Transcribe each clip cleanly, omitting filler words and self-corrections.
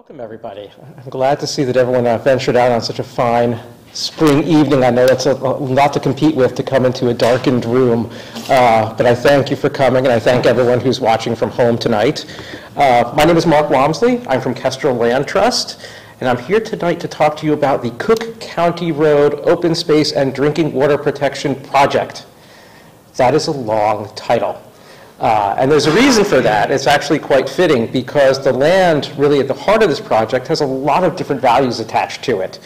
Welcome, everybody. I'm glad to see that everyone ventured out on such a fine spring evening. I know it's a lot to compete with to come into a darkened room, but I thank you for coming, and I thank everyone who's watching from home tonight. My name is Mark Walmsley. I'm from Kestrel Land Trust, and I'm here tonight to talk to you about the Cook County Road Open Space and Drinking Water Protection Project. That is a long title. And there's a reason for that. It's actually quite fitting because the land really at the heart of this project has a lot of different values attached to it.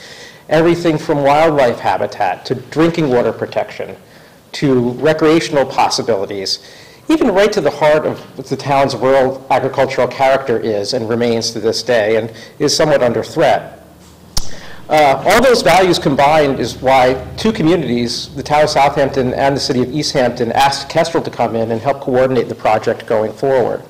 Everything from wildlife habitat to drinking water protection to recreational possibilities, even right to the heart of what the town's rural agricultural character is and remains to this day and is somewhat under threat. All those values combined is why two communities, the town of Southampton and the city of East Hampton, asked Kestrel to come in and help coordinate the project going forward.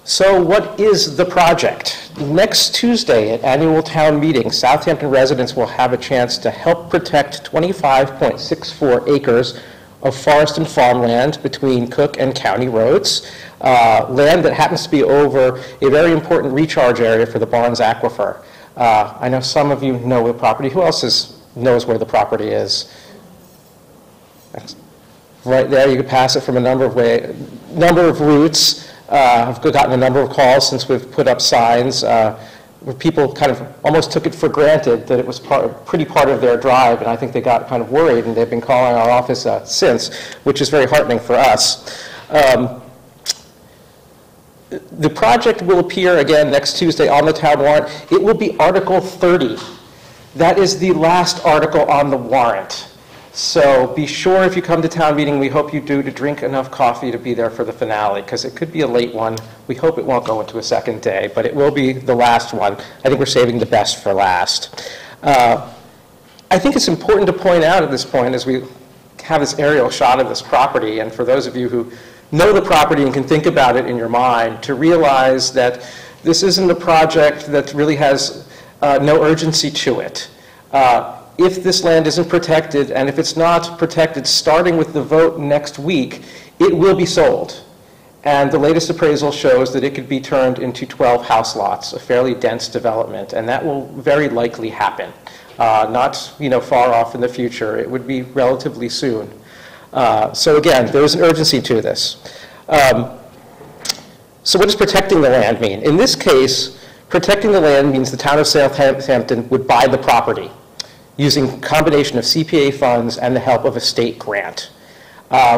So what is the project? Next Tuesday at annual town meeting, Southampton residents will have a chance to help protect 25.64 acres of forest and farmland between Cook and County roads, land that happens to be over a very important recharge area for the Barnes Aquifer. I know some of you know the property. Who else knows where the property is? Right there, you can pass it from a number of routes. I've gotten a number of calls since we've put up signs where people kind of almost took it for granted that it was pretty part of their drive, and I think they got kind of worried, and they've been calling our office since, which is very heartening for us. The project will appear again next Tuesday on the town warrant. It will be Article 30. That is the last article on the warrant. So be sure if you come to town meeting, we hope you do, to drink enough coffee to be there for the finale, because it could be a late one. We hope it won't go into a second day, but it will be the last one. I think we're saving the best for last. I think it's important to point out at this point, as we have this aerial shot of this property, and for those of you who know the property and can think about it in your mind, to realize that this isn't a project that really has no urgency to it. If this land isn't protected, and if it's not protected starting with the vote next week, it will be sold. And the latest appraisal shows that it could be turned into 12 house lots, a fairly dense development, and that will very likely happen. Not far off in the future. It would be relatively soon. So again, there is an urgency to this. So what does protecting the land mean? In this case, protecting the land means the town of Southampton would buy the property using a combination of CPA funds and the help of a state grant,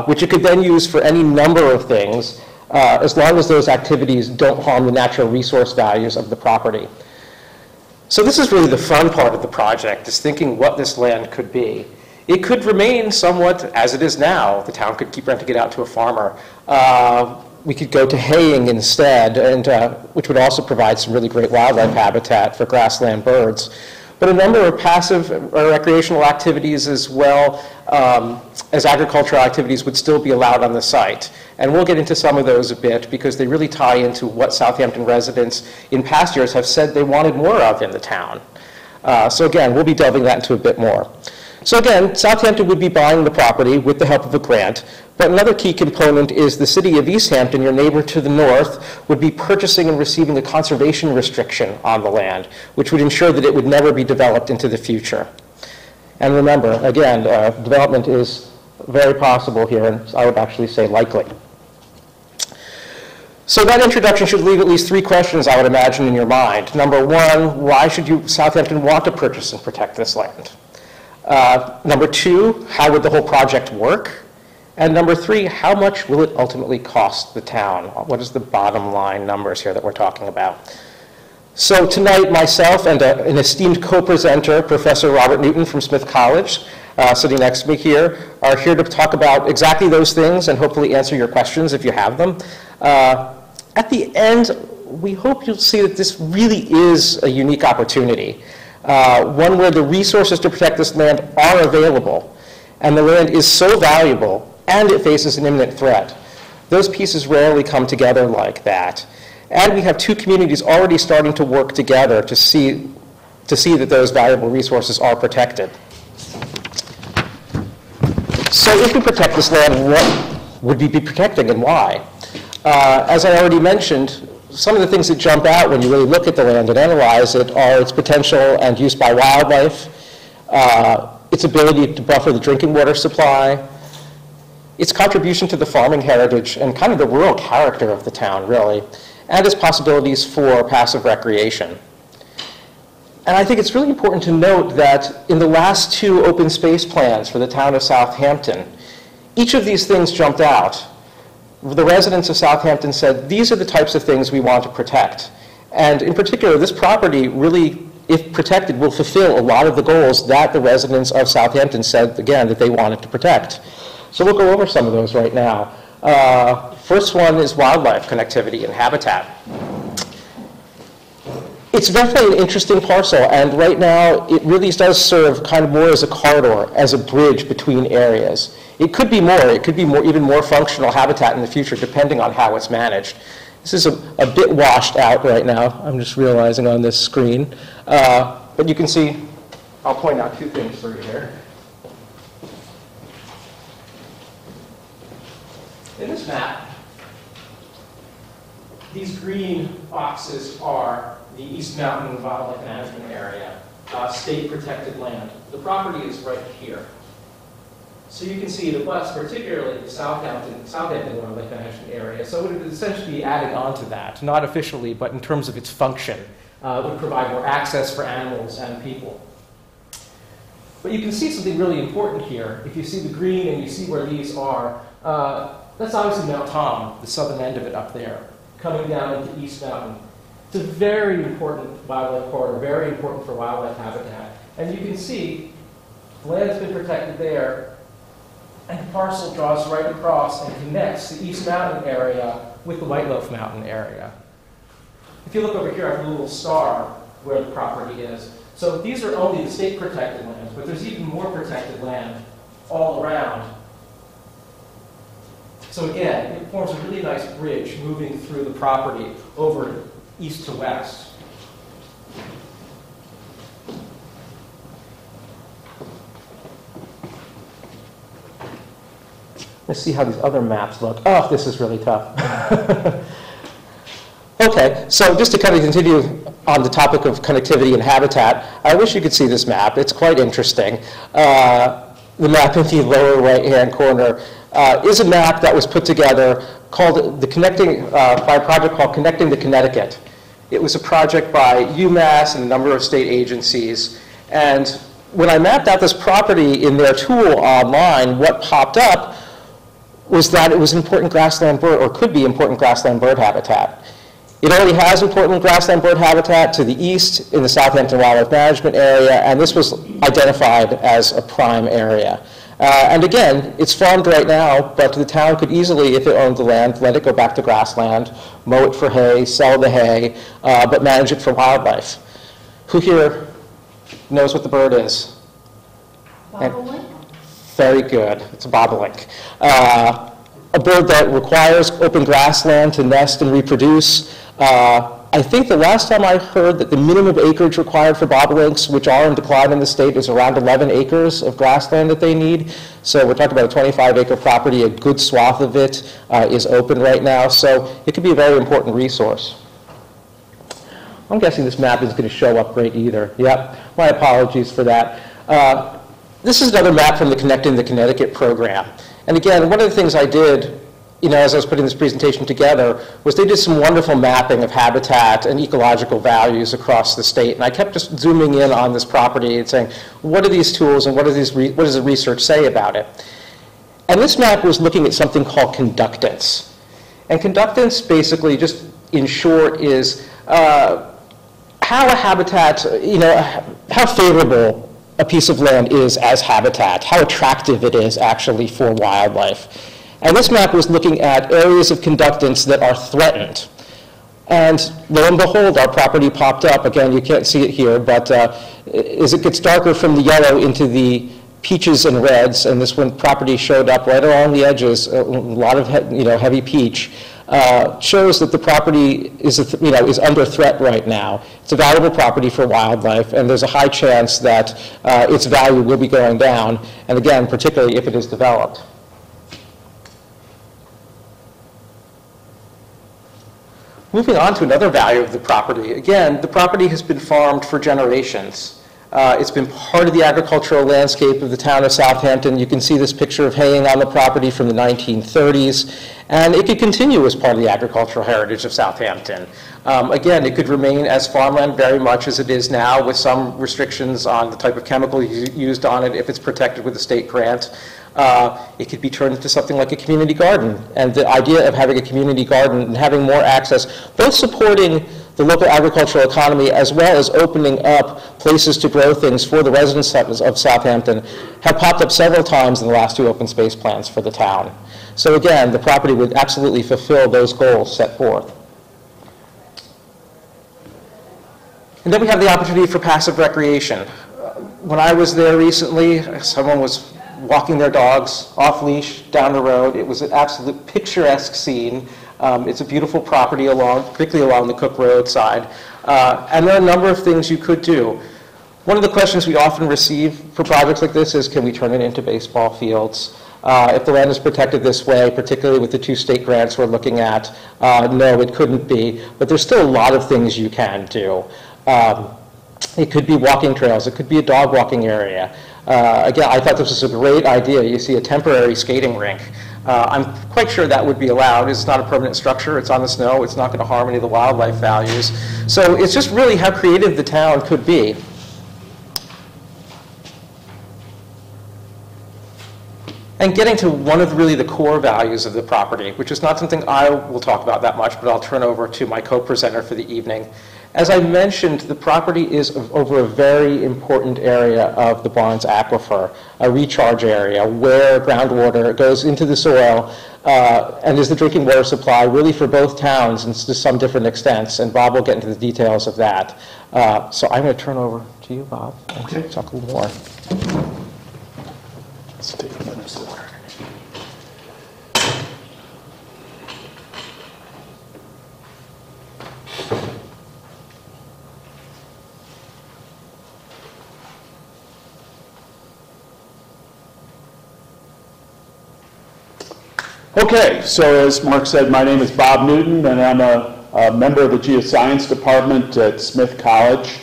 which it could then use for any number of things, as long as those activities don't harm the natural resource values of the property. So this is really the fun part of the project, is thinking what this land could be. It could remain somewhat as it is now. The town could keep renting it out to a farmer. We could go to haying instead, and which would also provide some really great wildlife habitat for grassland birds. But a number of passive or recreational activities as well as agricultural activities would still be allowed on the site. And we'll get into some of those a bit because they really tie into what Southampton residents in past years have said they wanted more of in the town. So again, we'll be delving that into a bit more. So again, Southampton would be buying the property with the help of a grant, but another key component is the city of East Hampton, your neighbor to the north, would be purchasing and receiving a conservation restriction on the land, which would ensure that it would never be developed into the future. And remember, again, development is very possible here, and I would actually say likely. So that introduction should leave at least three questions, I would imagine, in your mind. Number one, why should Southampton want to purchase and protect this land? Number two, how would the whole project work? And number three, how much will it ultimately cost the town? What is the bottom line numbers here that we're talking about? So tonight, myself and an esteemed co-presenter, Professor Robert Newton from Smith College, sitting next to me here, are here to talk about exactly those things and hopefully answer your questions if you have them. At the end, we hope you'll see that this really is a unique opportunity. One where the resources to protect this land are available, and the land is so valuable, and it faces an imminent threat. Those pieces rarely come together like that. And we have two communities already starting to work together to see that those valuable resources are protected. So if we protect this land, what would we be protecting and why? As I already mentioned, some of the things that jump out when you really look at the land and analyze it are its potential and use by wildlife, its ability to buffer the drinking water supply, its contribution to the farming heritage and kind of the rural character of the town, really, and its possibilities for passive recreation. And I think it's really important to note that in the last 2 open space plans for the town of Southampton, each of these things jumped out. The residents of Southampton said, these are the types of things we want to protect. And in particular, this property really, if protected, will fulfill a lot of the goals that the residents of Southampton said, again, that they wanted to protect. So we'll go over some of those right now. First one is wildlife connectivity and habitat. It's definitely an interesting parcel, and right now it really does serve kind of more as a corridor, as a bridge between areas. It could be more, even more functional habitat in the future, depending on how it's managed. This is a bit washed out right now, I'm just realizing on this screen. But you can see, I'll point out 2 things for you here. In this map, these green boxes are the East Mountain Wildlife Management Area, state protected land. The property is right here. So you can see the west, particularly the Southampton Wildlife Management Area. So it would essentially be adding on to that, not officially, but in terms of its function. It would provide more access for animals and people. But you can see something really important here. If you see the green and you see where these are, that's obviously Mount Tom, the southern end of it up there, coming down into East Mountain. It's a very important wildlife corridor, very important for wildlife habitat. And you can see the land's been protected there, and the parcel draws right across and connects the East Mountain area with the White Loaf Mountain area. If you look over here, I have a little star where the property is. So these are only the state protected lands, but there's even more protected land all around. So again, it forms a really nice bridge moving through the property over east to west. Let's see how these other maps look. Oh, this is really tough. Okay, so just to kind of continue on the topic of connectivity and habitat, I wish you could see this map. It's quite interesting. The map in the lower right-hand corner is a map that was put together called by a project called Connecting the Connecticut. It was a project by UMass and a number of state agencies. And when I mapped out this property in their tool online, what popped up was that it was important grassland bird, or could be important grassland bird habitat. It already has important grassland bird habitat to the east in the Southampton Wildlife Management Area, and this was identified as a prime area. And again, it's farmed right now, but the town could easily, if it owned the land, let it go back to grassland, mow it for hay, sell the hay, but manage it for wildlife. Who here knows what the bird is? Bobolink? Very good. It's a bobolink. A bird that requires open grassland to nest and reproduce. I think the last time I heard that the minimum acreage required for bobolinks, which are in decline in the state, is around 11 acres of grassland that they need. So we're talking about a 25-acre property. A good swath of it is open right now. So it could be a very important resource. I'm guessing this map isn't going to show up great either. Yep, my apologies for that. This is another map from the Connecting the Connecticut program. And again, one of the things I did, as I was putting this presentation together, was they did some wonderful mapping of habitat and ecological values across the state. And I kept just zooming in on this property and saying, what are these tools and what does the research say about it? And this map was looking at something called conductance. And conductance, basically, just in short, is how a habitat, how favorable a piece of land is as habitat, how attractive it is actually for wildlife. And this map was looking at areas of conductance that are threatened. And lo and behold, our property popped up. Again, you can't see it here, but as it gets darker from the yellow into the peaches and reds, and this one property showed up right along the edges, a lot of heavy peach, shows that the property is under threat right now. It's a valuable property for wildlife, and there's a high chance that its value will be going down, and again, particularly if it is developed. Moving on to another value of the property. Again, the property has been farmed for generations. It's been part of the agricultural landscape of the town of Southampton. You can see this picture of haying on the property from the 1930s, and it could continue as part of the agricultural heritage of Southampton. Again, it could remain as farmland very much as it is now, with some restrictions on the type of chemical used on it if it's protected with a state grant. It could be turned into something like a community garden. And the idea of having a community garden and having more access, both supporting the local agricultural economy as well as opening up places to grow things for the residents of Southampton, have popped up several times in the last 2 open space plans for the town. So again, the property would absolutely fulfill those goals set forth. And then we have the opportunity for passive recreation. When I was there recently, someone was walking their dogs off leash down the road. It was an absolute picturesque scene. It's a beautiful property particularly along the Cook Road side. And there are a number of things you could do. One of the questions we often receive for projects like this is, can we turn it into baseball fields? If the land is protected this way, particularly with the 2 state grants we're looking at, no, it couldn't be. But there's still a lot of things you can do. It could be walking trails. It could be a dog walking area. Again, I thought this was a great idea. You see a temporary skating rink. I'm quite sure that would be allowed. It's not a permanent structure. It's on the snow. It's not going to harm any of the wildlife values. So it's just really how creative the town could be. And getting to one of really the core values of the property, which is not something I will talk about that much, but I'll turn over to my co-presenter for the evening. As I mentioned, the property is over a very important area of the Barnes Aquifer, a recharge area where groundwater goes into the soil and is the drinking water supply really for both towns and to some different extents. And Bob will get into the details of that. So I'm going to turn over to you, Bob, and talk a little more. Let's take a minute. Okay, so as Mark said, my name is Bob Newton, and I'm a member of the Geoscience Department at Smith College.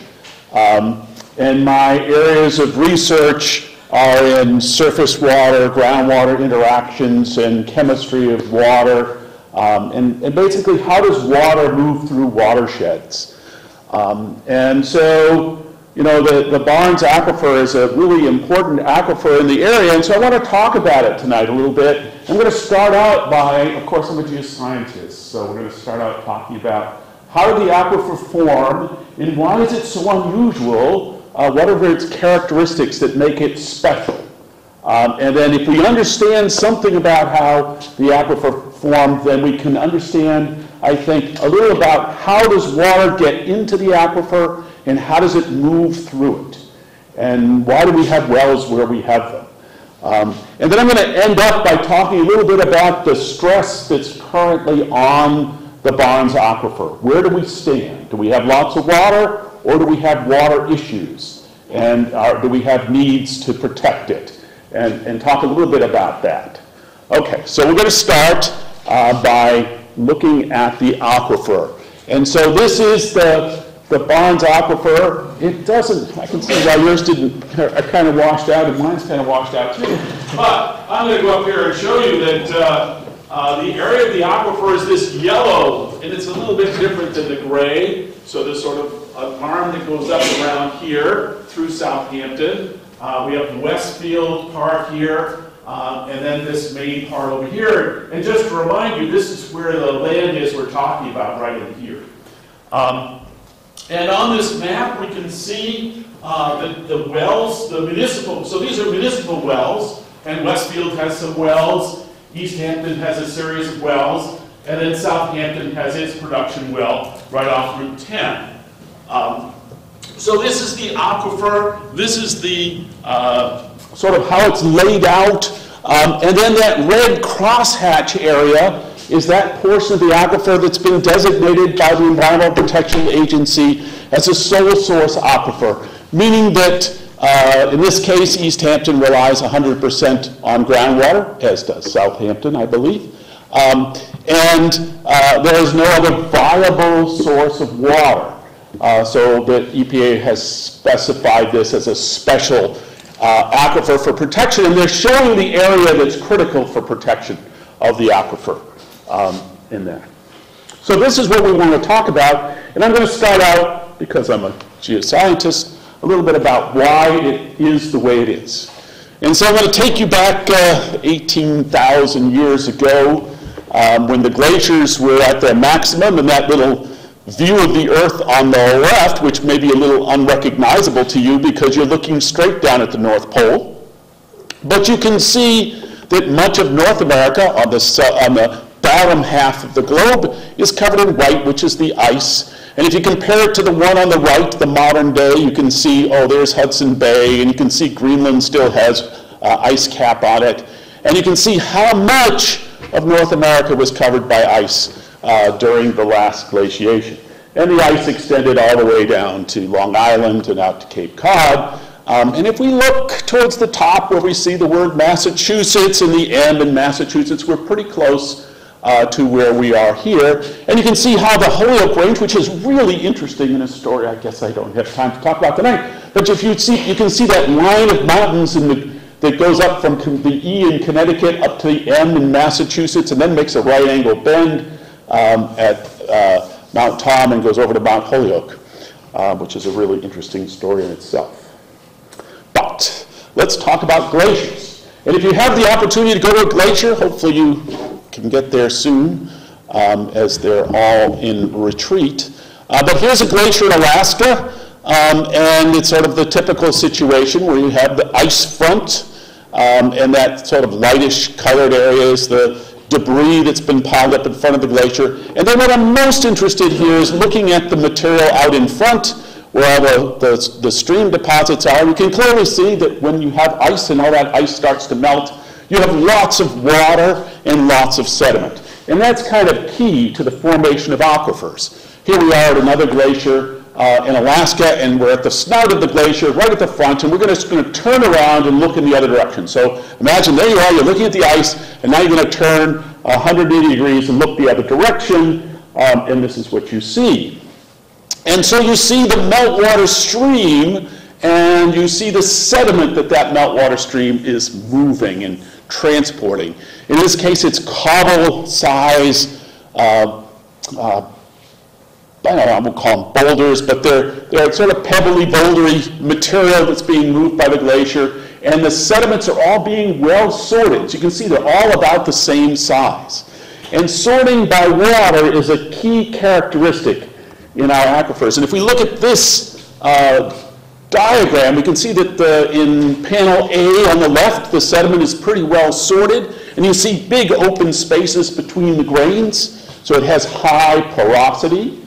And my areas of research are in surface water, groundwater interactions, and chemistry of water, and basically how does water move through watersheds. And so, you know, the Barnes Aquifer is a really important aquifer in the area, and so I want to talk about it tonight a little bit. I'm going to start out by, of course, I'm a geoscientist, so we're going to start out talking about how did the aquifer form, and why is it so unusual? What are its characteristics that make it special? And then if we understand something about how the aquifer formed, then we can understand, I think, a little about how does water get into the aquifer and how does it move through it? And why do we have wells where we have them? And then I'm going to end up by talking a little bit about the stress that's currently on the Barnes Aquifer. Where do we stand? Do we have lots of water, or do we have water issues? And do we have needs to protect it? And talk a little bit about that. Okay, so we're going to start by looking at the aquifer. And so this is the Barnes Aquifer. It doesn't, I can see why yours didn't, kind of washed out, and mine's kind of washed out too. But I'm going to go up here and show you that the area of the aquifer is this yellow, and it's a little bit different than the gray. So there's sort of an arm that goes up around here through Southampton. We have the Westfield part here, and then this main part over here. And just to remind you, this is where the land is we're talking about, right in here. And on this map, we can see the wells, the municipal, so these are municipal wells, and Westfield has some wells, East Hampton has a series of wells, and then Southampton has its production well right off Route 10. So this is the aquifer, this is the sort of how it's laid out, and then that red crosshatch area is that portion of the aquifer that's been designated by the Environmental Protection Agency as a sole source aquifer, meaning that in this case, East Hampton relies 100% on groundwater, as does Southampton, I believe. And there is no other viable source of water. So the EPA has specified this as a special aquifer for protection, and they're showing the area that's critical for protection of the aquifer in there. So this is what we want to talk about, and I'm going to start out, because I'm a geoscientist, a little bit about why it is the way it is. And so I'm going to take you back 18,000 years ago when the glaciers were at their maximum, and that little view of the Earth on the left, which may be a little unrecognizable to you because you're looking straight down at the North Pole. But you can see that much of North America on the bottom half of the globe is covered in white, which is the ice. And if you compare it to the one on the right, the modern day, you can see, oh, there's Hudson Bay, and you can see Greenland still has ice cap on it. And you can see how much of North America was covered by ice during the last glaciation. And the ice extended all the way down to Long Island and out to Cape Cod. And if we look towards the top where we see the word Massachusetts and the M in Massachusetts, we're pretty close to where we are here. And you can see how the Holyoke Range, which is really interesting in a story I guess I don't have time to talk about tonight, but if you can see that line of mountains that goes up from the E in Connecticut up to the M in Massachusetts and then makes a right angle bend at Mount Tom and goes over to Mount Holyoke, which is a really interesting story in itself. But let's talk about glaciers. And if you have the opportunity to go to a glacier, hopefully you can get there soon, as they're all in retreat. But here's a glacier in Alaska, and it's sort of the typical situation where you have the ice front, and that sort of lightish colored area is the debris that's been piled up in front of the glacier. And then what I'm most interested here is looking at the material out in front, where all the stream deposits are. You can clearly see that when you have ice and all that ice starts to melt, you have lots of water and lots of sediment. And that's kind of key to the formation of aquifers. Here we are at another glacier in Alaska, and we're at the snout of the glacier, right at the front, and we're just going to turn around and look in the other direction. So imagine there you are, you're looking at the ice, and now you're going to turn 180 degrees and look the other direction, and this is what you see. And so you see the meltwater stream, and you see the sediment that meltwater stream is moving and transporting. In this case, it's cobble size, I don't know, we'll call them boulders, but they're sort of pebbly, bouldery material that's being moved by the glacier, and the sediments are all being well sorted. So you can see they're all about the same size. And sorting by water is a key characteristic in our aquifers. And if we look at this diagram, we can see that in panel A on the left, the sediment is pretty well sorted, and you see big open spaces between the grains, so it has high porosity,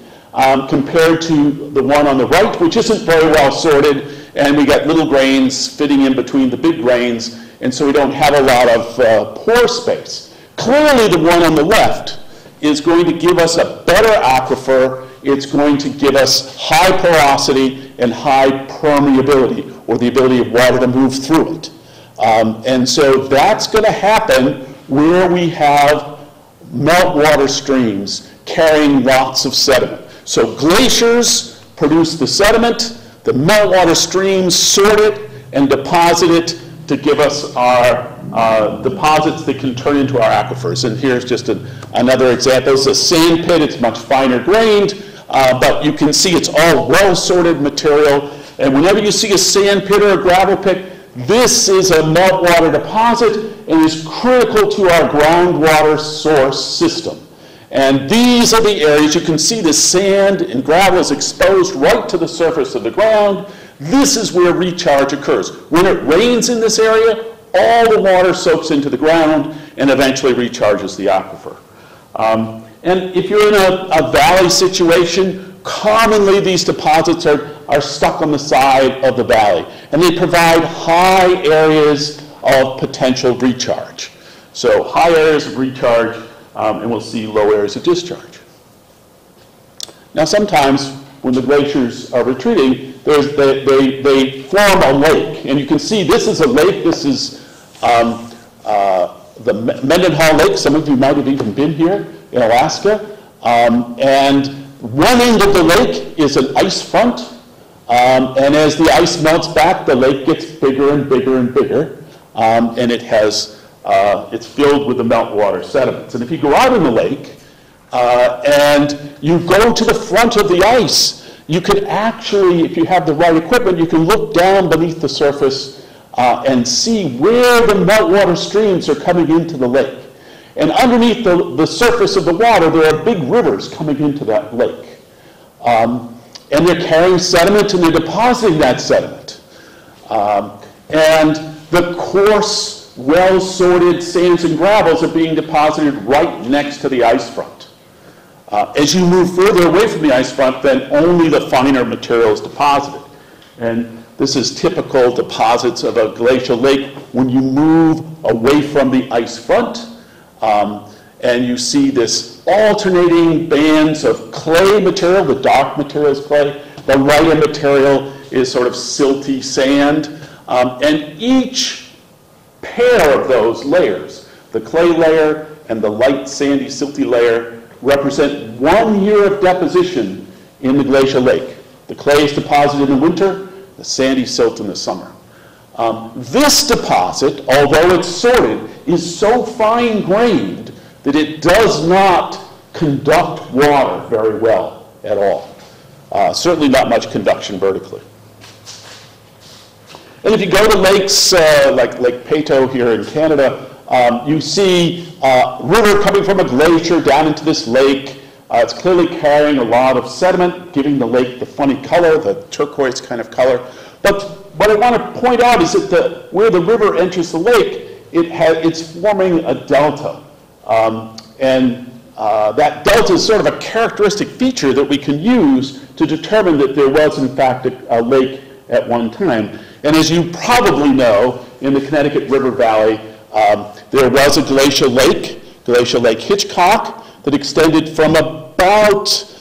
compared to the one on the right, which isn't very well sorted, and we got little grains fitting in between the big grains, and so we don't have a lot of pore space. Clearly, the one on the left is going to give us a better aquifer. It's going to give us high porosity and high permeability, or the ability of water to move through it. And so that's going to happen where we have meltwater streams carrying lots of sediment. So glaciers produce the sediment, the meltwater streams sort it and deposit it to give us our deposits that can turn into our aquifers. And here's just another example. It's a sand pit. It's much finer grained, but you can see it's all well-sorted material. And whenever you see a sand pit or a gravel pit, this is a meltwater deposit and is critical to our groundwater source system. And these are the areas you can see the sand and gravel is exposed right to the surface of the ground. This is where recharge occurs. When it rains in this area, all the water soaks into the ground and eventually recharges the aquifer. And if you're in a valley situation, commonly these deposits are stuck on the side of the valley, and they provide high areas of potential recharge. So high areas of recharge, and we'll see low areas of discharge. Now sometimes when the glaciers are retreating, they form a lake, and you can see this is a lake. This is the Mendenhall Lake. Some of you might have even been here in Alaska. And one end of the lake is an ice front, and as the ice melts back, the lake gets bigger and bigger and bigger, and it's filled with the meltwater sediments. And if you go out in the lake and you go to the front of the ice, you can actually, if you have the right equipment, you can look down beneath the surface and see where the meltwater streams are coming into the lake. And underneath the surface of the water, there are big rivers coming into that lake. And they're carrying sediment and they're depositing that sediment. And the coarse, well-sorted sands and gravels are being deposited right next to the ice front. As you move further away from the ice front, then only the finer material is deposited. And this is typical deposits of a glacial lake when you move away from the ice front. And you see this alternating bands of clay material. The dark material is clay. The lighter material is sort of silty sand. And each pair of those layers, the clay layer and the light sandy silty layer, represent 1 year of deposition in the glacial lake. The clay is deposited in the winter, the sandy silt in the summer. This deposit, although it's sorted, is so fine-grained that it does not conduct water very well at all. Certainly not much conduction vertically. And if you go to lakes like Lake Peyto here in Canada, you see a river coming from a glacier down into this lake. It's clearly carrying a lot of sediment, giving the lake the funny color, the turquoise kind of color. But what I want to point out is that where the river enters the lake, it's forming a delta. That delta is sort of a characteristic feature that we can use to determine that there was, in fact, a lake at one time. And as you probably know, in the Connecticut River Valley, there was a glacial Lake Hitchcock, that extended from about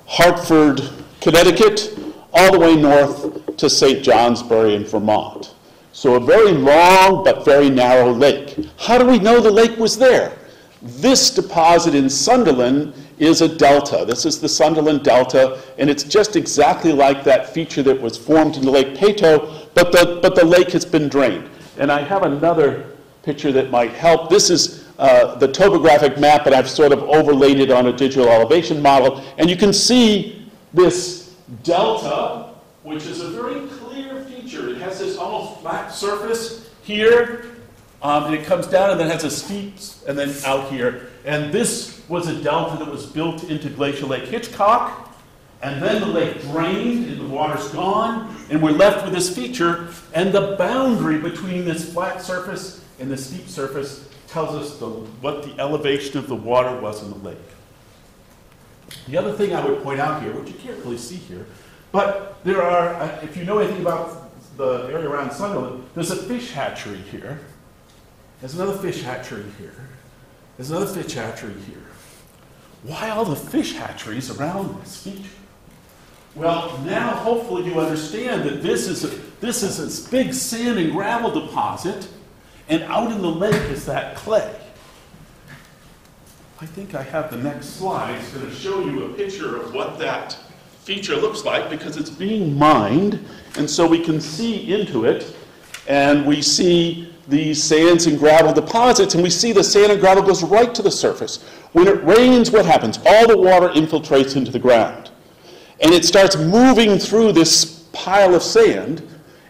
Hartford, Connecticut, all the way north to St. Johnsbury in Vermont. So a very long but very narrow lake. How do we know the lake was there? This deposit in Sunderland is a delta. This is the Sunderland Delta, and it's just exactly like that feature that was formed in the Lake Peyto, but the lake has been drained. And I have another picture that might help. This is the topographic map, and I've sort of overlaid it on a digital elevation model. And you can see this delta, which is a very clear feature. It has this almost flat surface here, and it comes down and then has a steep, and then out here. And this was a delta that was built into Glacial Lake Hitchcock, and then the lake drained, and the water's gone, and we're left with this feature, and the boundary between this flat surface and the steep surface tells us what the elevation of the water was in the lake. The other thing I would point out here, which you can't really see here, but there are, if you know anything about the area around Sunderland, there's a fish hatchery here. There's another fish hatchery here. There's another fish hatchery here. Why all the fish hatcheries around this feature? Well, now hopefully you understand that this is a big sand and gravel deposit, and out in the lake is that clay. I think I have the next slide. It's going to show you a picture of what that feature looks like, because it's being mined, and so we can see into it, and we see these sands and gravel deposits, and we see the sand and gravel goes right to the surface. When it rains, what happens? All the water infiltrates into the ground. And it starts moving through this pile of sand,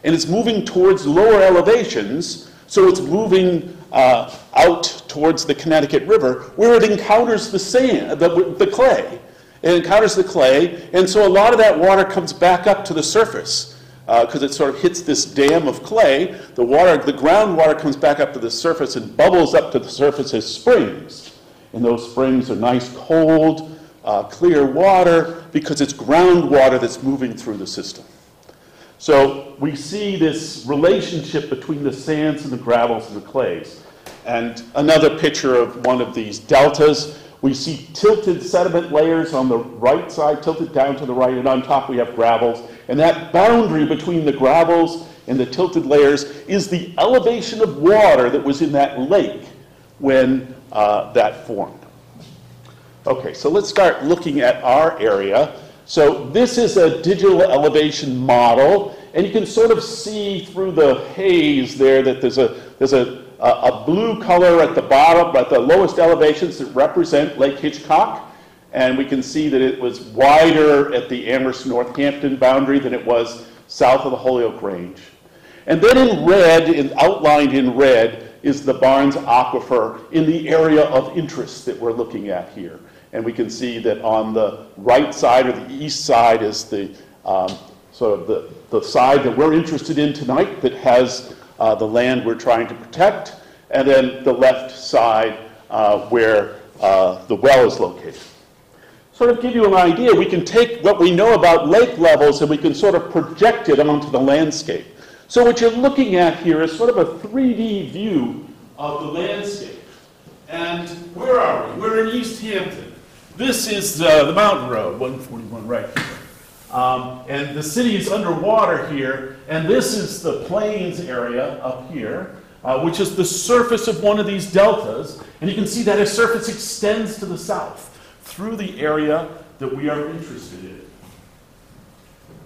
and it's moving towards lower elevations, so it's moving out towards the Connecticut River, where it encounters the sand, the clay. It encounters the clay, and so a lot of that water comes back up to the surface. Because it sort of hits this dam of clay, the groundwater comes back up to the surface and bubbles up to the surface as springs. And those springs are nice, cold, clear water, because it's groundwater that's moving through the system. So we see this relationship between the sands and the gravels and the clays. And another picture of one of these deltas. We see tilted sediment layers on the right side, tilted down to the right, and on top we have gravels. And that boundary between the gravels and the tilted layers is the elevation of water that was in that lake when that formed. Okay, so let's start looking at our area. So this is a digital elevation model, and you can sort of see through the haze there that there's a blue color at the bottom, at the lowest elevations that represent Lake Hitchcock. And we can see that it was wider at the Amherst-Northampton boundary than it was south of the Holyoke Range. And then in red, outlined in red, is the Barnes Aquifer in the area of interest that we're looking at here. And we can see that on the right side or the east side is the sort of the side that we're interested in tonight that has the land we're trying to protect, and then the left side where the well is located. Sort of give you an idea, we can take what we know about lake levels and we can sort of project it onto the landscape. So what you're looking at here is sort of a 3D view of the landscape. And where are we? We're in East Hampton. This is the mountain road, 141 right here. And the city is underwater here, and this is the plains area up here, which is the surface of one of these deltas. And you can see that its surface extends to the south through the area that we are interested in.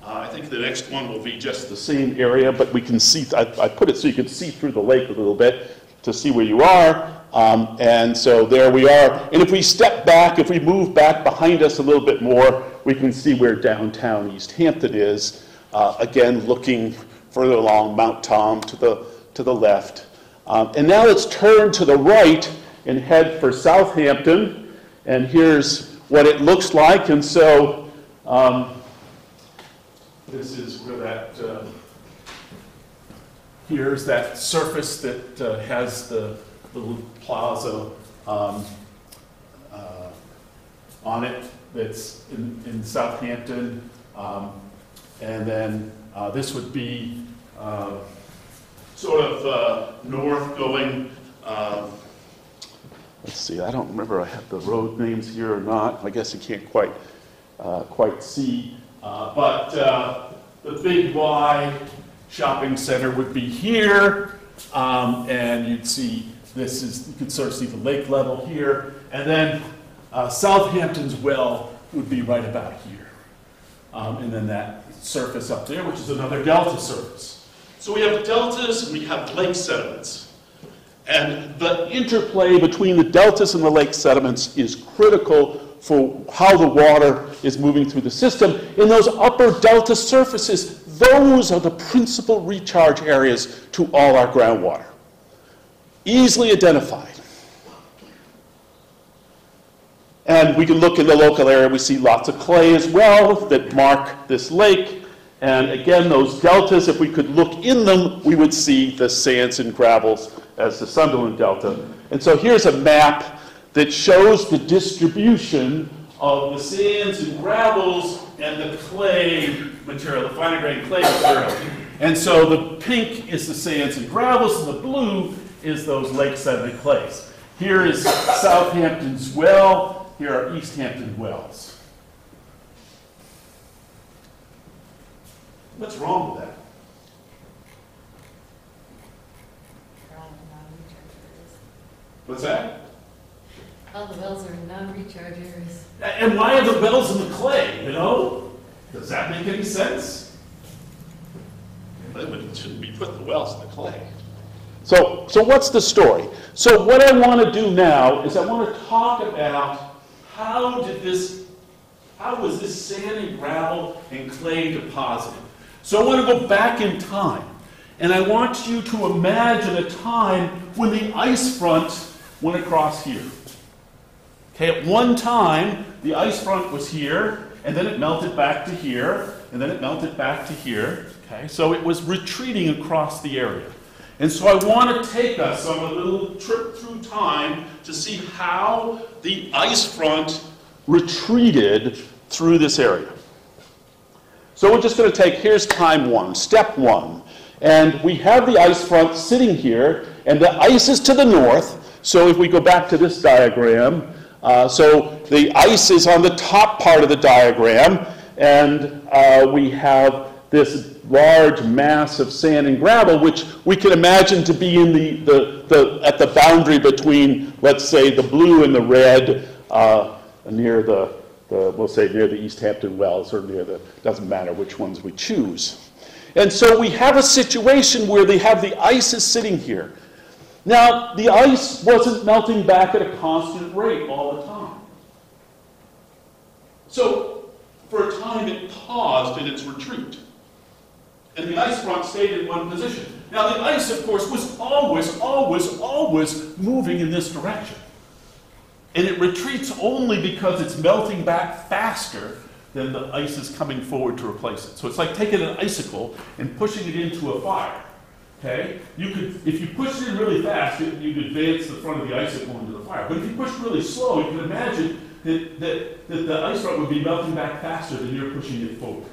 I think the next one will be just the same area, but we can see, I put it so you can see through the lake a little bit to see where you are. And so there we are. And if we step back, if we move back behind us a little bit more, we can see where downtown East Hampton is. Again, looking further along Mount Tom to the left. And now let's turn to the right and head for Southampton. And here's what it looks like. And so this is where that, here's that surface that has the little plaza on it that's in Southampton. And then this would be sort of north going, let's see, I don't remember I have the road names here or not. I guess you can't quite see. But the Big Y shopping center would be here. And you'd see this is, you can sort of see the lake level here. And then Southampton's well would be right about here. And then that surface up there, which is another delta surface. So we have deltas and we have lake sediments. And the interplay between the deltas and the lake sediments is critical for how the water is moving through the system. In those upper delta surfaces, those are the principal recharge areas to all our groundwater. Easily identified. And we can look in the local area, we see lots of clay as well that mark this lake. And again, those deltas, if we could look in them, we would see the sands and gravels as the Sunderland Delta. And so here's a map that shows the distribution of the sands and gravels and the clay material, the finer grained clay material. And so the pink is the sands and gravels, and the blue is those lake sediment clays. Here is Southampton's well, here are East Hampton wells. What's wrong with that? What's that? All the wells are non-recharge areas. And why are the wells in the clay, you know? Does that make any sense? It shouldn't be putting the wells in the clay. So what's the story? So what I want to do now is I want to talk about how was this sandy gravel and clay deposited? So I want to go back in time. And I want you to imagine a time when the ice front went across here. Okay, at one time, the ice front was here, and then it melted back to here, and then it melted back to here. Okay, so it was retreating across the area. And so I want to take us on a little trip through time to see how the ice front retreated through this area. So we're just going to take, here's time one, step one. And we have the ice front sitting here, and the ice is to the north. So if we go back to this diagram, so the ice is on the top part of the diagram, and we have this large mass of sand and gravel, which we can imagine to be in at the boundary between, let's say, the blue and the red near we'll say near the East Hampton wells, or near doesn't matter which ones we choose. And so we have a situation where they have the ice is sitting here. Now, the ice wasn't melting back at a constant rate all the time. So, for a time it paused in its retreat. And the ice front stayed in one position. Now, the ice, of course, was always moving in this direction. And it retreats only because it's melting back faster than the ice is coming forward to replace it. So it's like taking an icicle and pushing it into a fire. Okay? If you push it in really fast, you could advance the front of the icicle into the fire. But if you push really slow, you can imagine that the ice front would be melting back faster than you're pushing it forward.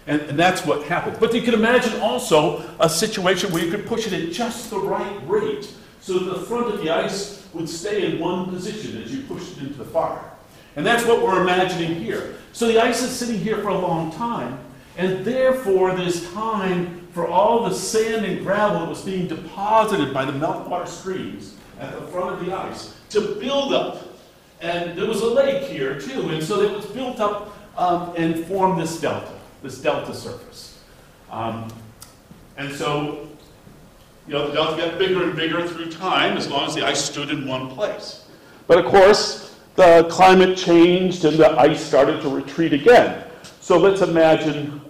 And that's what happens. But you can imagine also a situation where you could push it at just the right rate so that the front of the ice would stay in one position as you pushed it into the fire. And that's what we're imagining here. So the ice is sitting here for a long time, and therefore there's time for all the sand and gravel that was being deposited by the meltwater streams at the front of the ice to build up. And there was a lake here too, and so it was built up and formed this delta surface. And so, the delta got bigger and bigger through time as long as the ice stood in one place. But of course, the climate changed and the ice started to retreat again. So let's imagine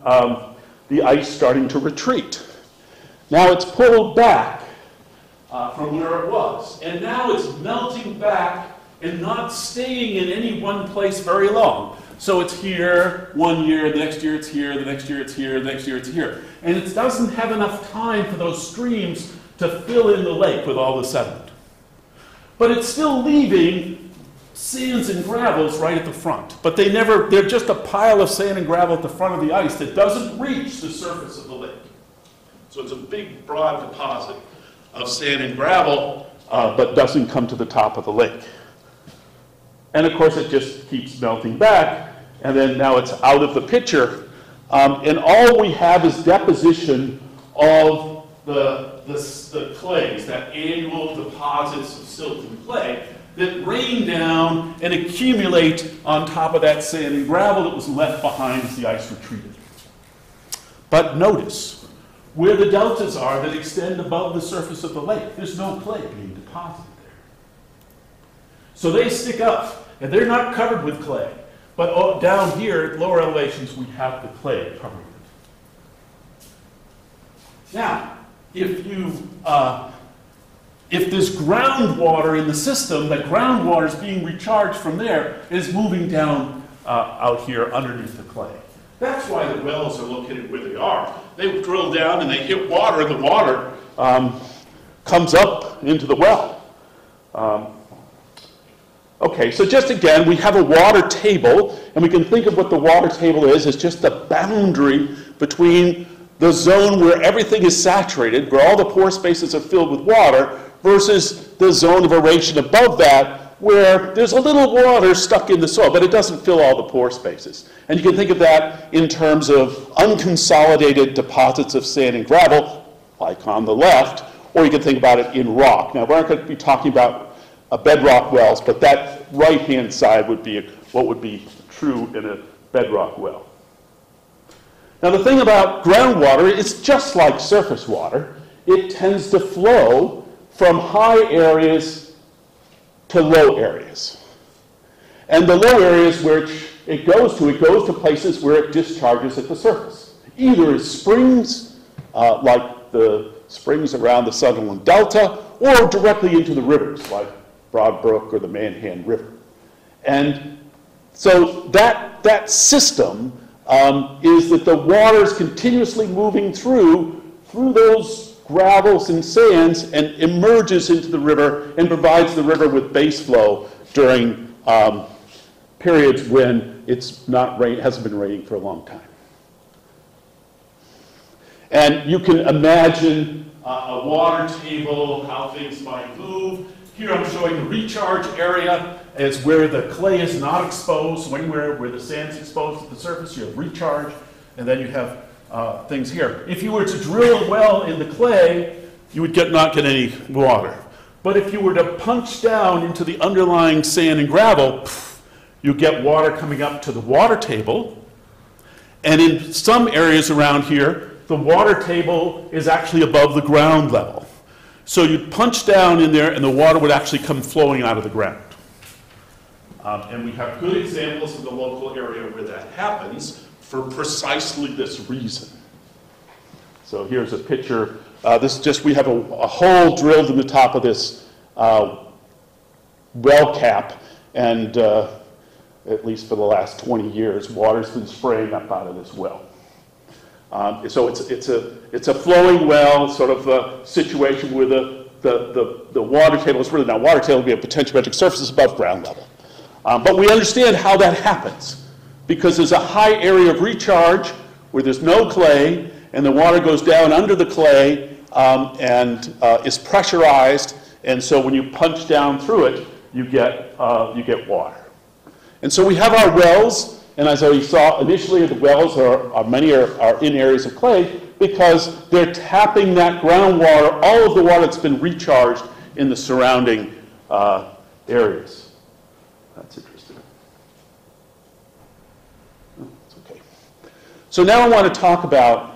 the ice starting to retreat. Now it's pulled back from where it was. And now it's melting back and not staying in any one place very long. So it's here 1 year, the next year it's here, the next year it's here, the next year it's here. And it doesn't have enough time for those streams to fill in the lake with all the sediment. But it's still leaving sands and gravels right at the front. But they're just a pile of sand and gravel at the front of the ice that doesn't reach the surface of the lake. So it's a big, broad deposit of sand and gravel, but doesn't come to the top of the lake. And of course, it just keeps melting back, and then now it's out of the picture. And all we have is deposition of the clays, that annual deposits of silt and clay that rain down and accumulate on top of that sand and gravel that was left behind as the ice retreated. But notice, where the deltas are that extend above the surface of the lake, there's no clay being deposited there. So they stick up. And they're not covered with clay. But down here at lower elevations, we have the clay covering it. Now, if there's groundwater in the system, that groundwater is being recharged from there, is moving down out here underneath the clay. That's why the wells are located where they are. They drill down and they hit water, and the water comes up into the well. Okay, so just again, we have a water table, and we can think of what the water table is as just the boundary between the zone where everything is saturated, where all the pore spaces are filled with water, versus the zone of aeration above that, where there's a little water stuck in the soil, but it doesn't fill all the pore spaces. And you can think of that in terms of unconsolidated deposits of sand and gravel, like on the left, or you can think about it in rock. Now, we're not going to be talking about bedrock wells, but that right-hand side would be what would be true in a bedrock well. Now, the thing about groundwater, it's just like surface water. It tends to flow from high areas to low areas. And the low areas which it goes to places where it discharges at the surface. Either as springs, like the springs around the Sunderland Delta, or directly into the rivers, like Broad Brook or the Mendenhall River. And so that system is that the water is continuously moving through those gravels and sands and emerges into the river and provides the river with base flow during periods when hasn't been raining for a long time. And you can imagine a water table, how things might move. Here I'm showing the recharge area as where the clay is not exposed. Where the sand's exposed to the surface, you have recharge, and then you have things here. If you were to drill a well in the clay, you would not get any water. But if you were to punch down into the underlying sand and gravel, you get water coming up to the water table. And in some areas around here, the water table is actually above the ground level. So you'd punch down in there and the water would actually come flowing out of the ground. And we have good examples in the local area where that happens for precisely this reason. So here's a picture. We have a hole drilled in the top of this well cap, and at least for the last 20 years, water's been spraying up out of this well. So it's a flowing well, sort of a situation where the water table is really not water table, would be a potentiometric surface above ground level. But we understand how that happens, because there's a high area of recharge where there's no clay, and the water goes down under the clay and is pressurized, and so when you punch down through it, you get water. And so we have our wells, and as we saw initially, the wells many are in areas of clay because they're tapping that groundwater, all of the water that's been recharged in the surrounding areas. That's interesting. Oh, it's okay. So now I want to talk about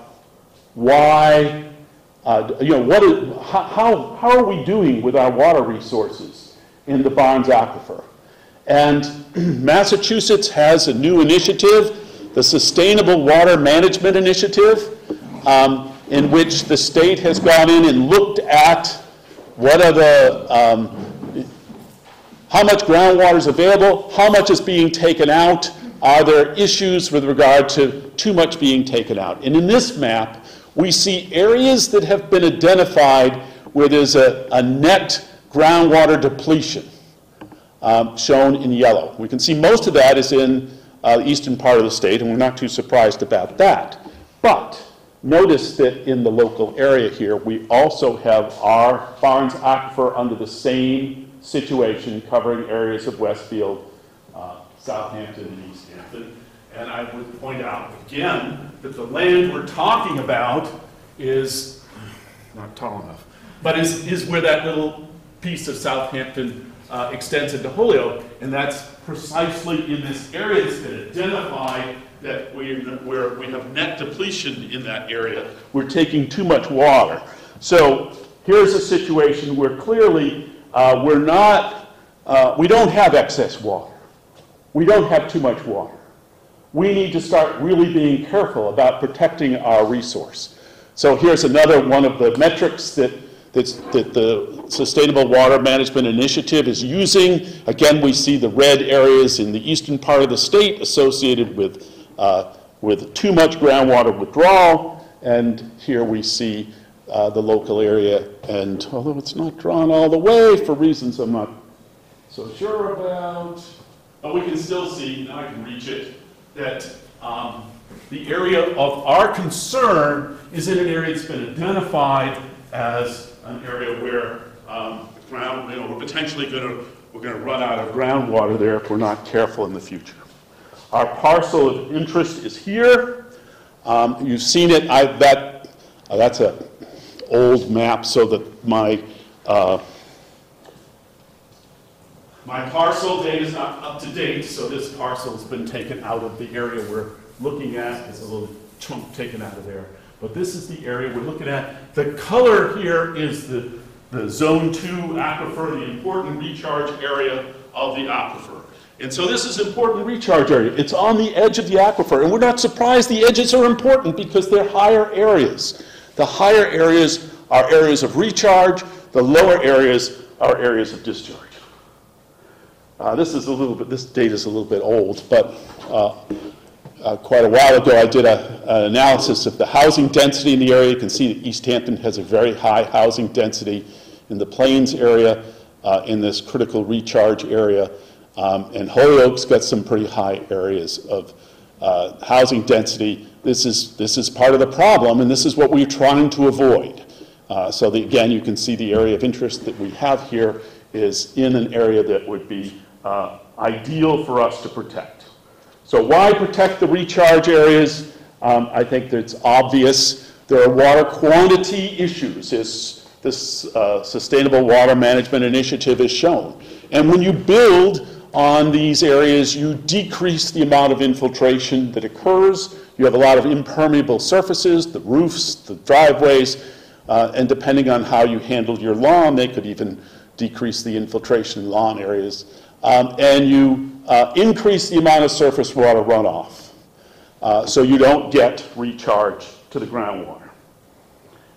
why, how are we doing with our water resources in the Barnes Aquifer? And Massachusetts has a new initiative, the Sustainable Water Management Initiative, in which the state has gone in and looked at what are how much groundwater is available, how much is being taken out, are there issues with regard to too much being taken out. And in this map, we see areas that have been identified where there's a net groundwater depletion. Shown in yellow. We can see most of that is in the eastern part of the state, and we're not too surprised about that. But notice that in the local area here, we also have our Barnes Aquifer under the same situation, covering areas of Westfield, Southampton, and East Hampton. And I would point out again that the land we're talking about is not tall enough, but is where that little piece of Southampton extends into Holyoke, and that's precisely in this area that's been identified that where we have net depletion in that area. We're taking too much water. So here's a situation where clearly we don't have excess water. We don't have too much water. We need to start really being careful about protecting our resource. So here's another one of the metrics that the Sustainable Water Management Initiative is using. Again, we see the red areas in the eastern part of the state associated with too much groundwater withdrawal, and here we see the local area, and although it's not drawn all the way for reasons I'm not so sure about, but we can still see, now I can reach it, that the area of our concern is in an area that's been identified as an area where we're potentially going to run out of groundwater there if we're not careful in the future. Our parcel of interest is here. You've seen it. That's an old map, so that my parcel data is not up to date. So this parcel has been taken out of the area we're looking at. There's a little chunk taken out of there. But this is the area we're looking at. The color here is the Zone 2 aquifer, the important recharge area of the aquifer. And so this is important recharge area. It's on the edge of the aquifer. And we're not surprised the edges are important because they're higher areas. The higher areas are areas of recharge. The lower areas are areas of discharge. This data is a little bit old, but quite a while ago I did an analysis of the housing density in the area. You can see that East Hampton has a very high housing density in the Plains area, in this critical recharge area, and Holyoke's got some pretty high areas of housing density. This is part of the problem, and this is what we're trying to avoid. Again, you can see the area of interest that we have here is in an area that would be ideal for us to protect. So why protect the recharge areas? I think that it's obvious. There are water quantity issues, as this Sustainable Water Management Initiative has shown. And when you build on these areas, you decrease the amount of infiltration that occurs. You have a lot of impermeable surfaces, the roofs, the driveways, and depending on how you handle your lawn, they could even decrease the infiltration in lawn areas. And you increase the amount of surface water runoff, so you don't get recharge to the groundwater.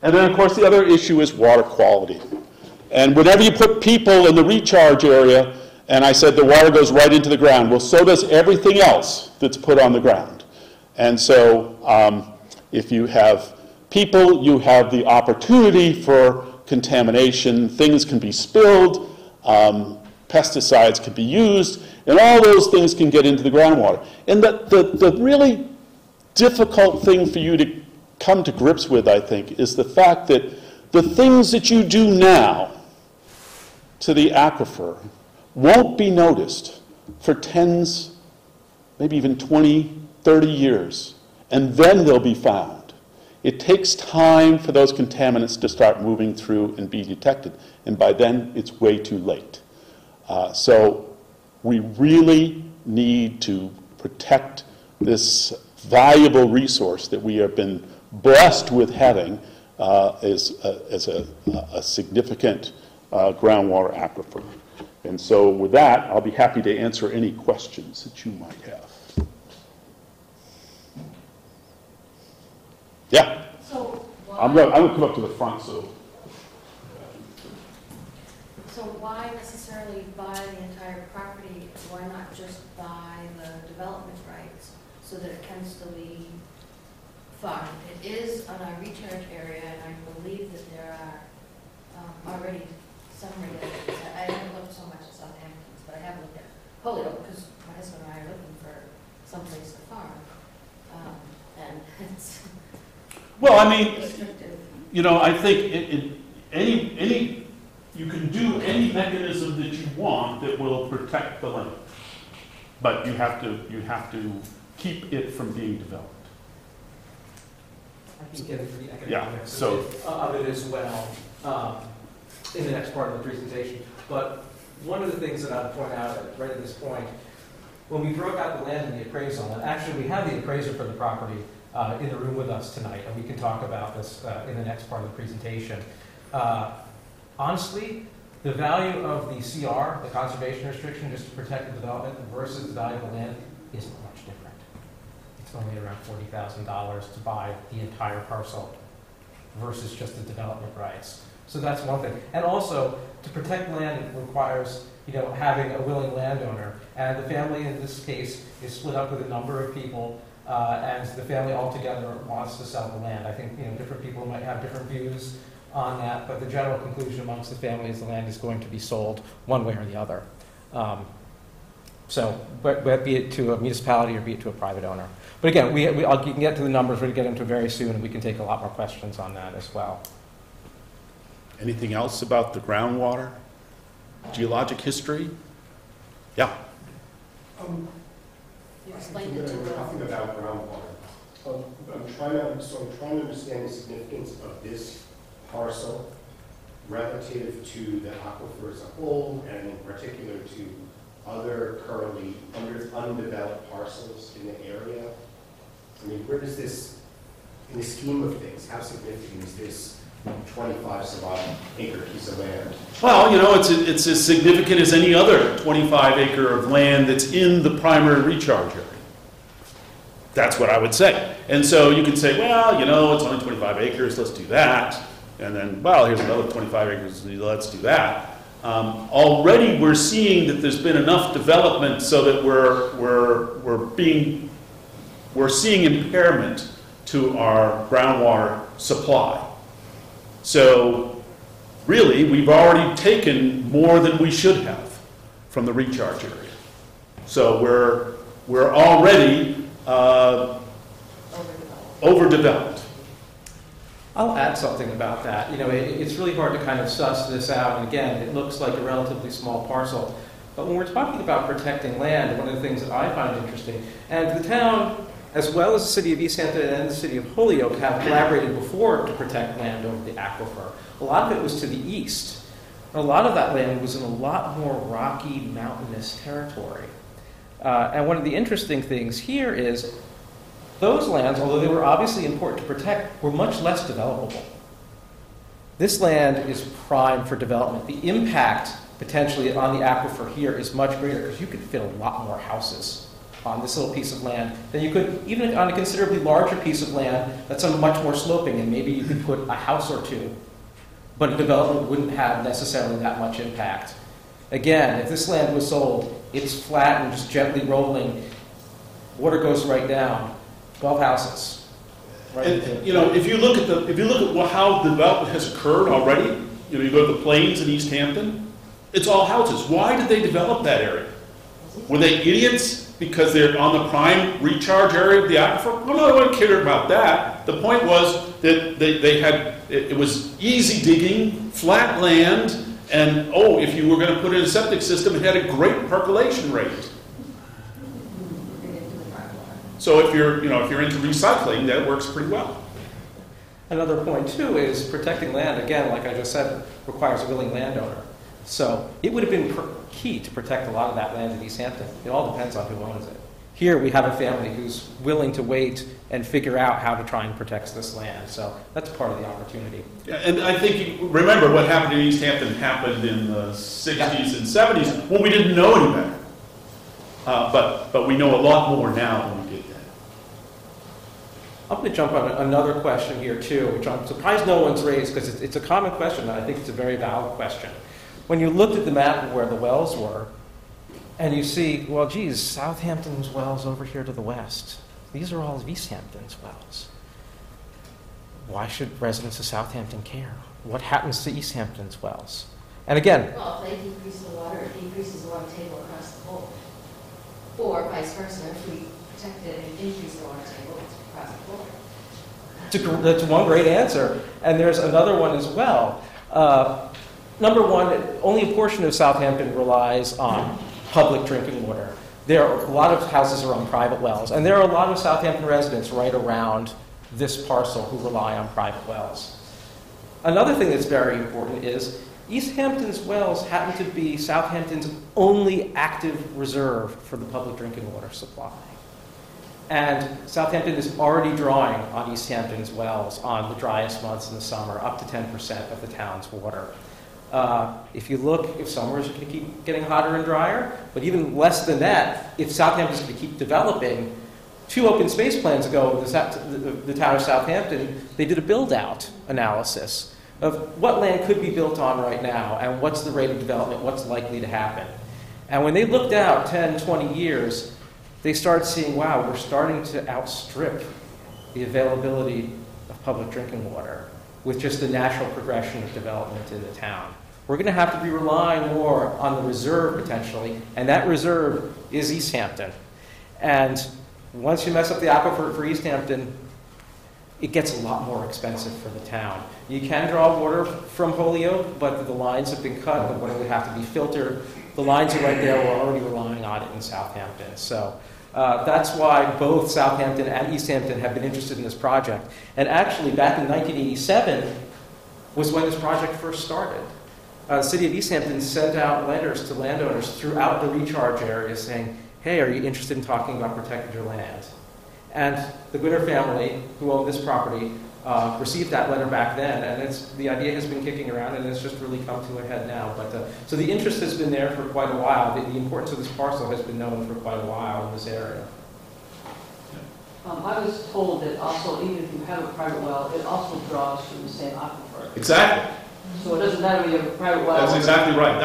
And then, of course, the other issue is water quality. And whenever you put people in the recharge area, and I said the water goes right into the ground, well, so does everything else that's put on the ground. And so if you have people, you have the opportunity for contamination. Things can be spilled, pesticides can be used, and all those things can get into the groundwater. And the really difficult thing for you to come to grips with, I think, is the fact that the things that you do now to the aquifer won't be noticed for tens, maybe even 20, 30 years, and then they'll be found. It takes time for those contaminants to start moving through and be detected, and by then it's way too late. So we really need to protect this valuable resource that we have been blessed with having as a significant groundwater aquifer. And so with that, I'll be happy to answer any questions that you might have. Yeah? So I'm going to come up to the front, so. So why necessarily buy the entire property? Why not just buy the development rights so that it can still be farmed? It is on a recharge area, and I believe that there are already some regulations. I haven't looked so much at Southampton's, but I have looked at Holyoke because my husband and I are looking for someplace to farm, and it's Well, I mean, restrictive. you know, I think you can do any mechanism that you want that will protect the land, but you have to keep it from being developed. I can get into the Yeah, economics so- of it as well in the next part of the presentation. But one of the things that I'd point out right at this point, when we broke out the land in the appraisal, and actually we have the appraiser for the property in the room with us tonight, and we can talk about this in the next part of the presentation. Honestly, the value of the CR, the conservation restriction, just to protect the development versus the value of the land isn't much different. It's only around $40,000 to buy the entire parcel versus just the development rights. So that's one thing. And also, to protect land, it requires, having a willing landowner. And the family in this case is split up with a number of people, and the family altogether wants to sell the land. I think, different people might have different views on that, but the general conclusion amongst the family is the land is going to be sold one way or the other. But be it to a municipality or be it to a private owner. But again, we can get to the numbers. We're going to get into very soon, and we can take a lot more questions on that as well. Anything else about the groundwater? Geologic history? Yeah. You explained it to We're us. talking about groundwater. I'm trying to understand the significance of this parcel relative to the aquifer as a whole, and in particular to other currently undeveloped parcels in the area. I mean, where does this, in the scheme of things, how significant is this 25-some-odd-acre piece of land? Well, it's as significant as any other 25-acre of land that's in the primary recharge area. That's what I would say. And so you can say, well, it's only 25 acres, let's do that. And then, well, here's another 25 acres, let's do that. Already we're seeing that there's been enough development so that we're seeing impairment to our groundwater supply. So really, we've already taken more than we should have from the recharge area. So we're already overdeveloped. I'll add something about that. It's really hard to kind of suss this out. And again, it looks like a relatively small parcel. But when we're talking about protecting land, one of the things that I find interesting, and the town, as well as the city of East Hampton and the city of Holyoke, have collaborated before to protect land over the aquifer. A lot of it was to the east. A lot of that land was in a lot more rocky, mountainous territory. And one of the interesting things here is those lands, although they were obviously important to protect, were much less developable. This land is prime for development. The impact potentially on the aquifer here is much greater because you could fit a lot more houses on this little piece of land than you could even on a considerably larger piece of land that's much more sloping, and maybe you could put a house or two, but development wouldn't have necessarily that much impact. Again, if this land was sold, it's flat and just gently rolling, water goes right down, 12 houses. Right. And, you know, if you look at how development has occurred already, you know, you go to the plains in East Hampton, it's all houses. Why did they develop that area? Were they idiots because they're on the prime recharge area of the aquifer? Well, no one cared about that. The point was that it was easy digging, flat land, and if you were going to put in a septic system, it had a great percolation rate. So if you're into recycling, that works pretty well. Another point too is protecting land, again, like I just said, requires a willing landowner. So it would have been key to protect a lot of that land in East Hampton. It all depends on who owns it. Here we have a family who's willing to wait and figure out how to try and protect this land. So that's part of the opportunity. Yeah, and I think remember what happened in East Hampton happened in the 60s and 70s when we didn't know any better. But we know a lot more now than we did then. I'm going to jump on another question here too, which I'm surprised no one's raised because it's a common question and I think it's a very valid question. When you looked at the map of where the wells were, and you see, well, geez, Southampton's wells over here to the west. These are all of East Hampton's wells. Why should residents of Southampton care? What happens to East Hampton's wells? And again, well, if they decrease the water, it decreases the water table across the whole. Or vice versa, if we protect it and increase the water table, it's across the whole. that's one great answer. And there's another one as well. Number one, only a portion of Southampton relies on public drinking water. There are a lot of houses are on private wells, and there are a lot of Southampton residents right around this parcel who rely on private wells. Another thing that's very important is East Hampton's wells happen to be Southampton's only active reserve for the public drinking water supply. And Southampton is already drawing on East Hampton's wells on the driest months in the summer, up to 10% of the town's water. If summers are going to keep getting hotter and drier, but even less than that, if Southampton is going to keep developing, 2 open space plans ago, the town of Southampton, they did a build-out analysis of what land could be built on right now and what's the rate of development, what's likely to happen. And when they looked out 10, 20 years, they started seeing, wow, we're starting to outstrip the availability of public drinking water with just the natural progression of development in the town. We're going to have to be relying more on the reserve potentially, and that reserve is East Hampton. And once you mess up the aquifer for East Hampton, it gets a lot more expensive for the town. You can draw water from Holyoke, but the lines have been cut, the water would have to be filtered. The lines are right there, we're already relying on it in Southampton. So that's why both Southampton and East Hampton have been interested in this project. And actually, back in 1987 was when this project first started. The city of East Hampton sent out letters to landowners throughout the recharge area saying, hey, are you interested in talking about protecting your land? And the Gwinner family, who owned this property, received that letter back then, and the idea has been kicking around, and it's just really come to a head now. But so the interest has been there for quite a while. The importance of this parcel has been known for quite a while in this area. I was told that also, even if you have a private well, it also draws from the same aquifer. Exactly. So it doesn't matter if you have a private well. That's exactly right.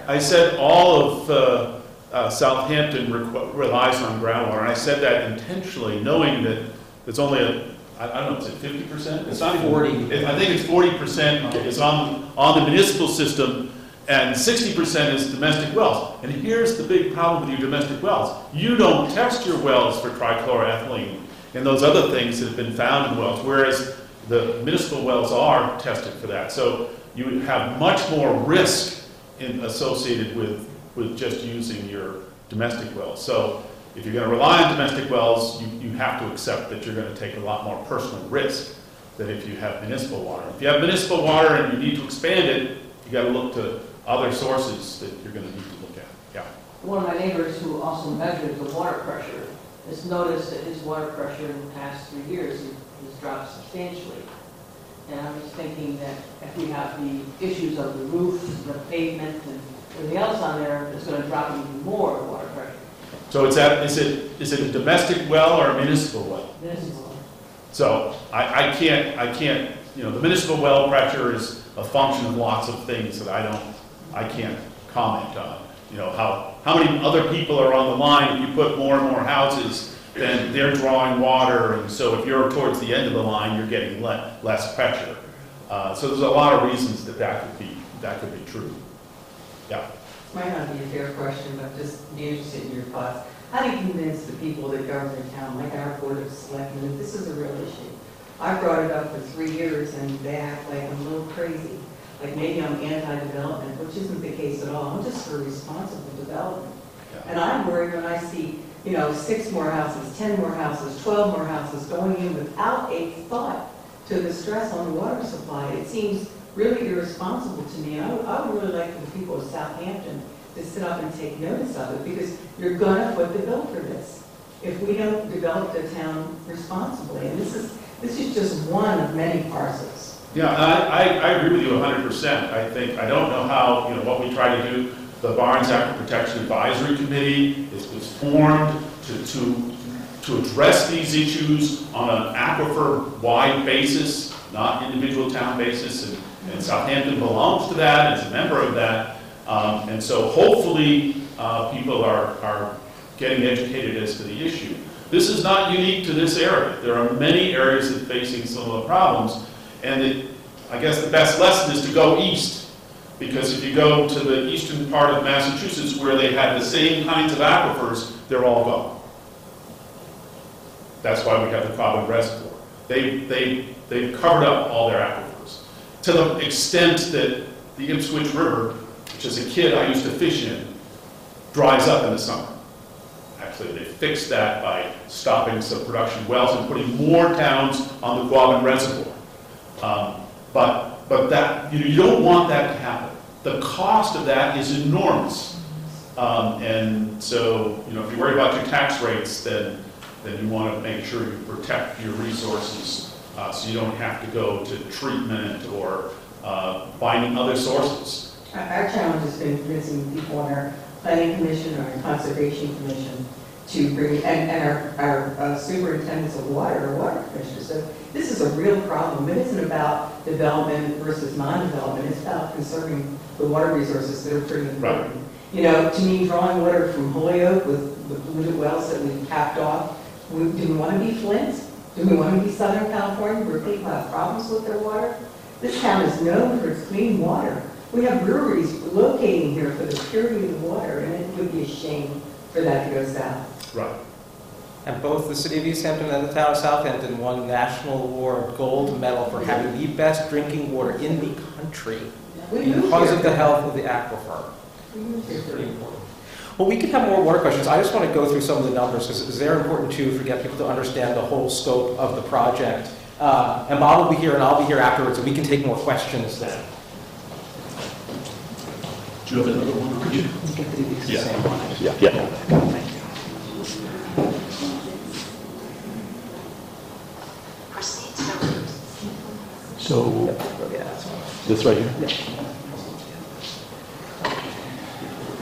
I said all of Southampton relies on groundwater, and I said that intentionally, knowing that it's only I don't know, is it 50%? It's not 40. I think it's 40% is on the municipal system, and 60% is domestic wells. And here's the big problem with your domestic wells. You don't test your wells for trichloroethylene and those other things that have been found in wells, whereas the municipal wells are tested for that. So you have much more risk associated with just using your domestic wells. So if you're going to rely on domestic wells, you have to accept that you're going to take a lot more personal risk than if you have municipal water. If you have municipal water and you need to expand it, you got to look to other sources that you're going to need to look at. Yeah. One of my neighbors who also measures the water pressure has noticed that his water pressure in the past 3 years has dropped substantially. And I was thinking that if we have the issues of the roof, the pavement, and everything else on there, it's going to drop even more water pressure. So is it a domestic well or a municipal well? Municipal. So I can't, you know, the municipal well pressure is a function of lots of things that I can't comment on. You know, how many other people are on the line. If you put more and more houses, then they're drawing water, and so if you're towards the end of the line, you're getting less pressure. So there's a lot of reasons that could be true. Yeah. Might not be a fair question, but just be interested in your thoughts. How do you convince the people that govern the town, like our Board of Selectmen, that this is a real issue? I brought it up for 3 years, and they act like I'm a little crazy. Like maybe I'm anti-development, which isn't the case at all. I'm just for responsible development. Yeah. And I'm worried when I see, 6 more houses, 10 more houses, 12 more houses going in without a thought to the stress on the water supply. It seems really irresponsible to me. I would really like for the people of Southampton to sit up and take notice of it, because you're going to foot the bill for this if we don't develop the town responsibly. And this is just one of many parcels. Yeah, I agree with you 100%. I don't know how, what we try to do. The Barnes Aquifer Protection Advisory Committee was formed to address these issues on an aquifer-wide basis, not individual town basis, and Southampton belongs to that, is a member of that, and so hopefully people are getting educated as to the issue. This is not unique to this area. There are many areas that are facing some of the problems, and I guess the best lesson is to go east, because if you go to the eastern part of Massachusetts where they had the same kinds of aquifers, they're all gone. That's why we have the Quabbin Reservoir. They've covered up all their aquifers to the extent that the Ipswich River, which as a kid I used to fish in, dries up in the summer. Actually, they fixed that by stopping some production wells and putting more towns on the Quabbin Reservoir. But that, you don't want that to happen. The cost of that is enormous. And so, if you worry about your tax rates, then you want to make sure you protect your resources so you don't have to go to treatment or finding other sources. Our challenge has been convincing people on our planning commission or our conservation commission to bring, and our superintendents of water or water commissioners. So this is a real problem. It isn't about development versus non-development. It's about conserving the water resources that are pretty important. Right. To me, drawing water from Holyoke with the polluted wells that we capped off, do we want to be Flint? Do we want to be Southern California where people have problems with their water? This town is known for its clean water. We have breweries locating here for the purity of the water, and it would be a shame for that to go south. Right. And both the city of East Hampton and the town of Southampton won National Award Gold Medal for having the best drinking water in the country because of the health of the aquifer. It's pretty important. Well, we could have more water questions. I just want to go through some of the numbers because they're important too for get people to understand the whole scope of the project. And Bob will be here and I'll be here afterwards, and we can take more questions then. Do you have another one? Could you get the same one? Yeah. Thank you. So, this right here? Yeah.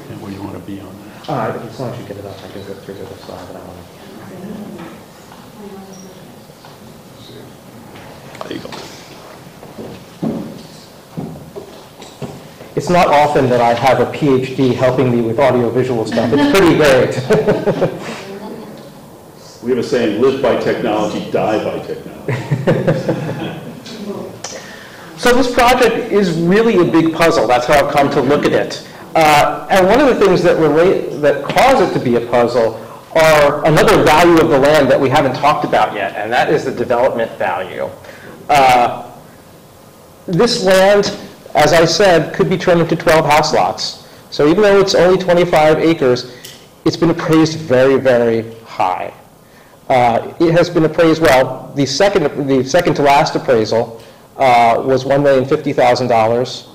And where you want to be on that? As long as you get it up, I can go through to the side, but I want to. There you go. It's not often that I have a PhD helping me with audiovisual stuff. It's pretty great. We have a saying, live by technology, die by technology. So this project is really a big puzzle. That's how I've come to look at it. And one of the things that cause it to be a puzzle are another value of the land that we haven't talked about yet, and that is the development value. This land, as I said, could be turned into 12 house lots. So even though it's only 25 acres, it's been appraised very, very high. It has been appraised well. The second to last appraisal was $1,050,000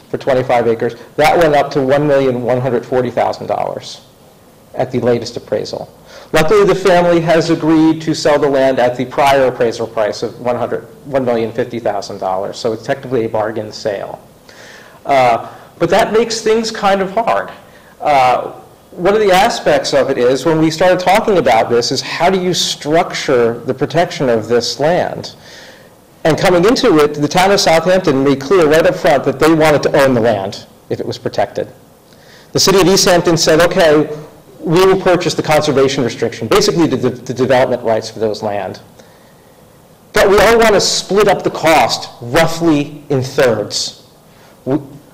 for for 25 acres. That went up to $1,140,000 at the latest appraisal. Luckily, the family has agreed to sell the land at the prior appraisal price of $1,050,000, so it's technically a bargain sale. But that makes things kind of hard. One of the aspects of it is, when we started talking about this, is how do you structure the protection of this land? And coming into it, the town of Southampton made clear right up front that they wanted to own the land if it was protected. The city of East Hampton said, okay, we will purchase the conservation restriction, basically the development rights for those land. But we all want to split up the cost roughly in thirds.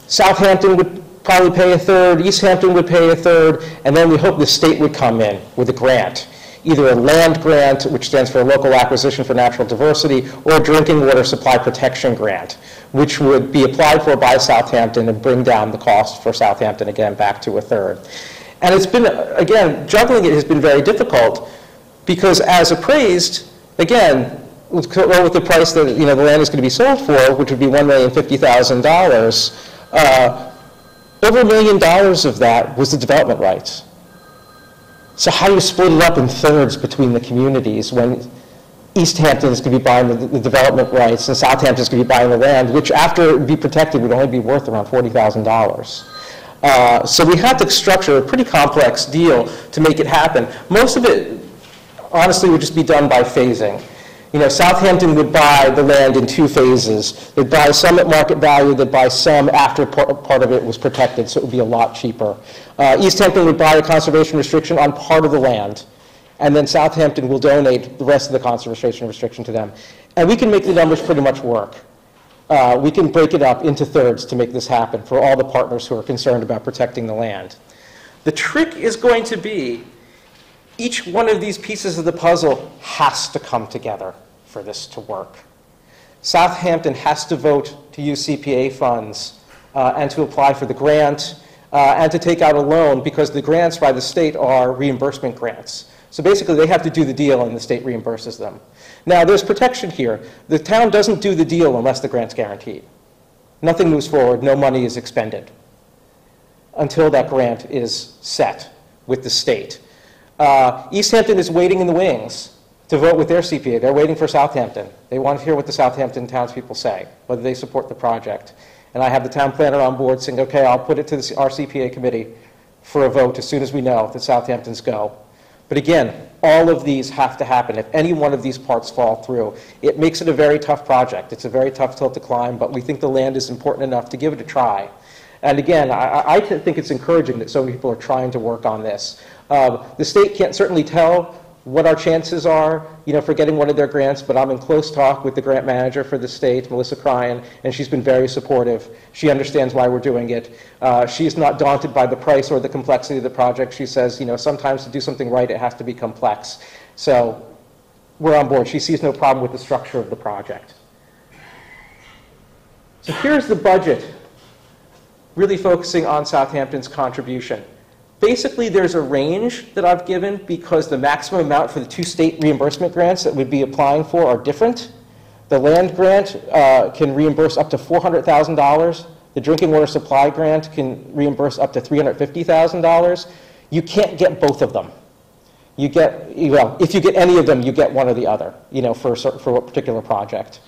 Southampton would probably pay a third, East Hampton would pay a third, and then we hope the state would come in with a grant, either a land grant, which stands for a local acquisition for natural diversity, or a drinking water supply protection grant, which would be applied for by Southampton and bring down the cost for Southampton again back to a third. And it's been, again, juggling it has been very difficult because as appraised, again, with the price that the land is going to be sold for, which would be $1,050,000, over $1 million of that was the development rights. So how do you split it up in thirds between the communities when East Hampton is going to be buying the development rights and Southampton is going to be buying the land, which after it would be protected would only be worth around $40,000. So we had to structure a pretty complex deal to make it happen. Most of it, honestly, would just be done by phasing. Southampton would buy the land in two phases. They'd buy some at market value, they'd buy some after part of it was protected, so it would be a lot cheaper. East Hampton would buy a conservation restriction on part of the land, and then Southampton will donate the rest of the conservation restriction to them. And we can make the numbers pretty much work. We can break it up into thirds to make this happen for all the partners who are concerned about protecting the land. The trick is going to be each one of these pieces of the puzzle has to come together for this to work. Southampton has to vote to use CPA funds and to apply for the grant and to take out a loan because the grants by the state are reimbursement grants. So basically they have to do the deal and the state reimburses them. Now there's protection here. The town doesn't do the deal unless the grant's guaranteed. Nothing moves forward, no money is expended until that grant is set with the state. East Hampton is waiting in the wings to vote with their CPA. They're waiting for Southampton. They want to hear what the Southampton townspeople say, whether they support the project. And I have the town planner on board saying, okay, I'll put it to our CPA committee for a vote as soon as we know that Southampton's go. But again, all of these have to happen. If any one of these parts fall through, it makes it a very tough project. It's a very tough hill to climb, but we think the land is important enough to give it a try. And again, I think it's encouraging that so many people are trying to work on this. The state can't certainly tell what our chances are, for getting one of their grants, but I'm in close talk with the grant manager for the state, Melissa Cryan, and she's been very supportive. She understands why we're doing it. She's not daunted by the price or the complexity of the project. She says, sometimes to do something right, it has to be complex. So we're on board. She sees no problem with the structure of the project. So here's the budget, really focusing on Southampton's contribution. Basically, there's a range that I've given because the maximum amount for the two state reimbursement grants that we'd be applying for are different. The land grant can reimburse up to $400,000. The drinking water supply grant can reimburse up to $350,000. You can't get both of them. You get, if you get any of them, you get one or the other, for a particular project.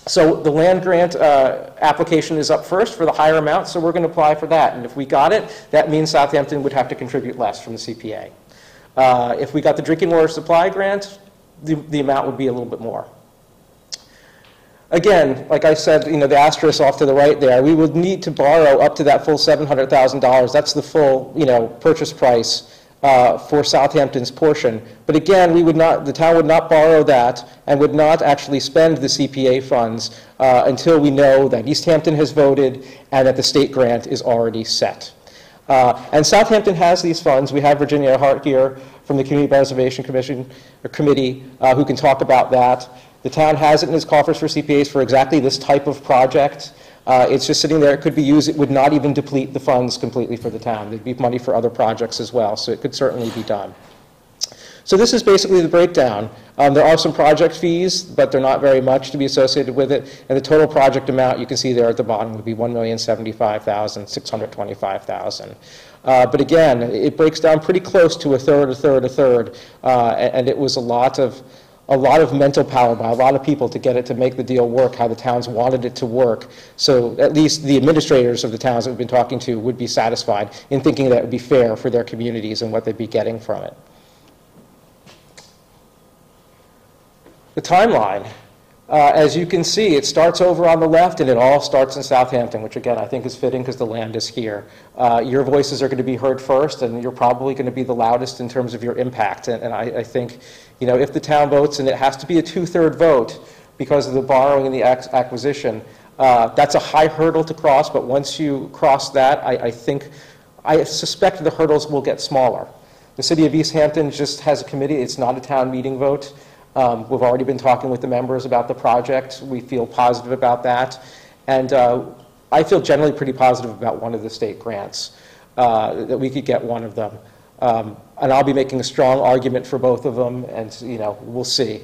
So the land grant application is up first for the higher amount, so we're going to apply for that. And if we got it, that means Southampton would have to contribute less from the CPA. If we got the drinking water supply grant, the amount would be a little bit more. Again, like I said, the asterisk off to the right there, we would need to borrow up to that full $700,000. That's the full, purchase price for Southampton's portion. But again, the town would not borrow that and would not actually spend the CPA funds until we know that East Hampton has voted and that the state grant is already set. And Southampton has these funds. We have Virginia Hart here from the Community Preservation Committee who can talk about that. The town has it in its coffers for CPAs for exactly this type of project. It's just sitting there. It could be used. It would not even deplete the funds completely for the town. There'd be money for other projects as well, so it could certainly be done. So this is basically the breakdown. There are some project fees, but they're not very much to be associated with it. And the total project amount, you can see there at the bottom, would be $1,075,625,000. But again, it breaks down pretty close to a third, and it was a lot of mental power by a lot of people to get it to make the deal work how the towns wanted it to work. So at least the administrators of the towns that we've been talking to would be satisfied in thinking that it would be fair for their communities and what they'd be getting from it. The timeline. As you can see, it starts over on the left and it all starts in Southampton, which again I think is fitting because the land is here. Your voices are going to be heard first, and you're probably going to be the loudest in terms of your impact. And I think, you know, if the town votes, and it has to be a 2/3 vote because of the borrowing and the acquisition, that's a high hurdle to cross, but once you cross that, I suspect the hurdles will get smaller. The city of East Hampton just has a committee. It's not a town meeting vote. We've already been talking with the members about the project. We feel positive about that. And I feel generally pretty positive about one of the state grants, that we could get one of them. And I'll be making a strong argument for both of them, and you know, we'll see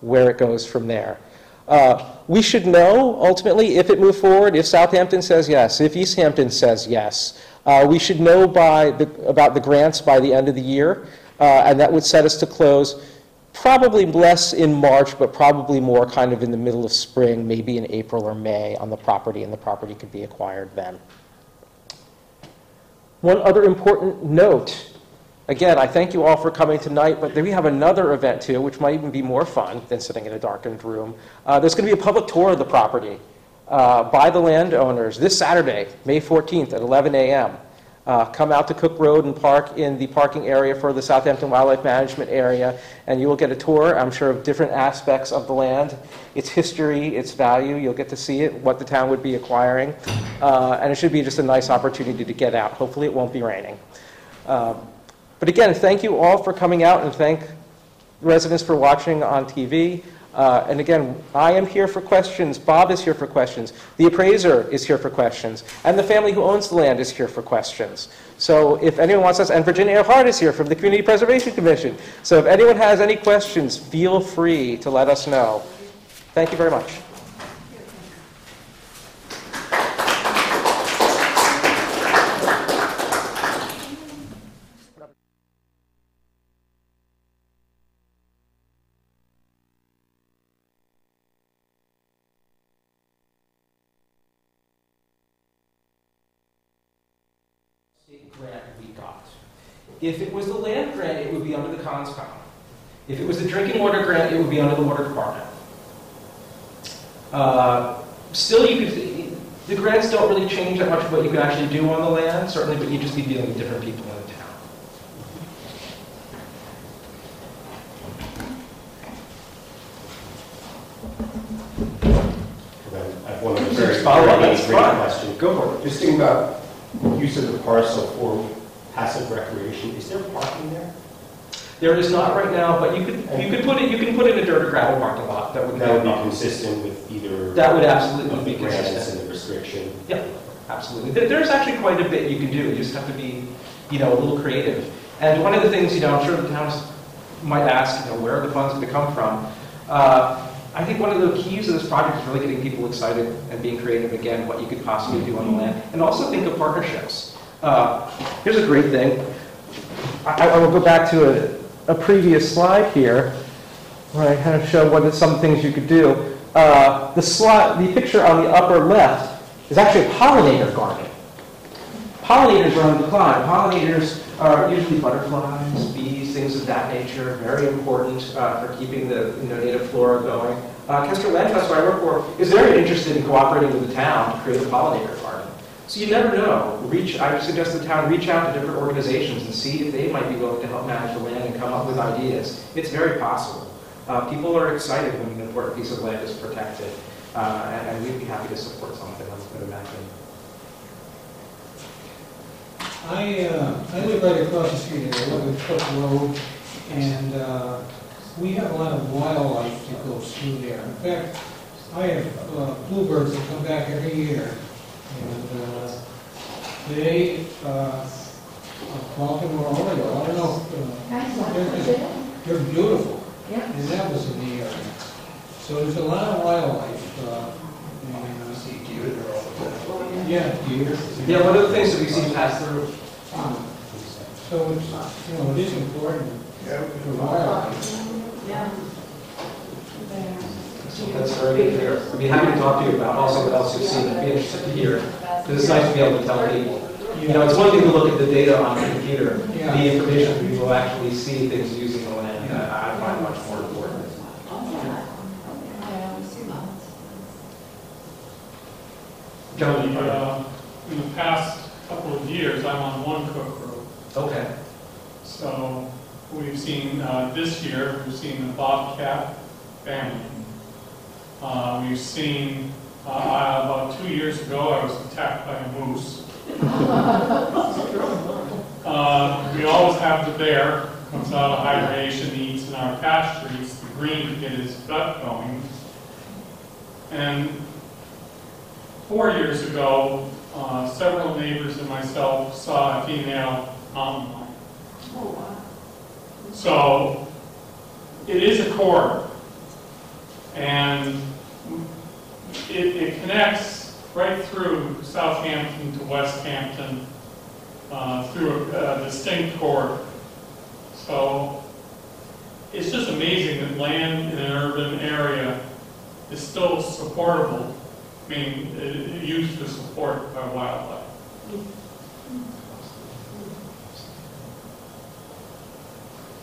where it goes from there. We should know, ultimately, if it moves forward, if Southampton says yes, if East Hampton says yes. We should know about the grants by the end of the year, and that would set us to close probably less in March, but probably more kind of in the middle of spring, maybe in April or May on the property, and the property could be acquired then. One other important note. Again, I thank you all for coming tonight, but we have another event too, which might even be more fun than sitting in a darkened room. There's going to be a public tour of the property by the landowners this Saturday, May 14th at 11 a.m. Come out to Cook Road and park in the parking area for the Southampton Wildlife Management area, and you will get a tour, I'm sure, of different aspects of the land, its history, its value. You'll get to see it, what the town would be acquiring, and it should be just a nice opportunity to get out. Hopefully it won't be raining. But again, thank you all for coming out, and thank residents for watching on TV. And again, I am here for questions. Bob is here for questions. The appraiser is here for questions. And the family who owns the land is here for questions. So if anyone wants us, and Virginia Hart is here from the Community Preservation Commission. So if anyone has any questions, feel free to let us know. Thank you very much. Grant we got. If it was the land grant, it would be under the CONSCOM. If it was the drinking water grant, it would be under the water department. Still, the grants don't really change that much of what you can actually do on the land, certainly, but you'd just be dealing with different people in the town. I have one very question. Go for it. Just thinking about use of the parcel for passive recreation. Is there parking there? There is not right now, but you can put in a dirt or gravel parking lot. That would be consistent with either. That would absolutely be consistent. consistent. And the restriction. Yeah, absolutely. There's actually quite a bit you can do. You just have to be, you know, a little creative. And one of the things, you know, I'm sure the towns might ask, you know, where are the funds going to come from? I think one of the keys of this project is really getting people excited and being creative again, what you could possibly do on the land. And also think of partnerships. Here's a great thing. I will go back to a previous slide here, where I kind of show some things you could do. The picture on the upper left is actually a pollinator garden. Pollinators are on decline. Pollinators are usually butterflies, bees, things of that nature, very important for keeping the native flora going. Kester Land Trust, where I work for, is very interested in cooperating with the town to create a pollinator garden. So you never know. I suggest the town reach out to different organizations and see if they might be willing to help manage the land and come up with ideas. It's very possible. People are excited when an important piece of land is protected, and we'd be happy to support something, I would imagine. I live right across the street at 11 Cook Road, and we have a lot of wildlife that goes through there. In fact, I have bluebirds that come back every year, and they Baltimore Oriole. I don't know. They're beautiful. Yeah. And that was in the area. So there's a lot of wildlife. Yeah, deer. Yeah, what are the things that we've seen pass through? So it's, it is important for wildlife. Yeah. That's very good to hear. I'd be happy to talk to you about also what else you've seen. I'd be interested to hear. Because it's nice to be able to tell people. It's one thing to look at the data on the computer. Yeah. The information, you will actually see things using the land. I find much more important. John, in the past couple of years, I'm on one Cook Road. okay. So we've seen, this year, we've seen the bobcat family. We've seen, about 2 years ago, I was attacked by a moose. We always have the bear, comes out of hibernation, eats in our pasture, eats the green to get his gut going. And 4 years ago, several neighbors and myself saw a female mountain lion. Oh, wow. So it is a corridor, and it connects right through Southampton to West Hampton through a distinct corridor. So it's just amazing that land in an urban area is still supportable, I mean, used for support by wildlife.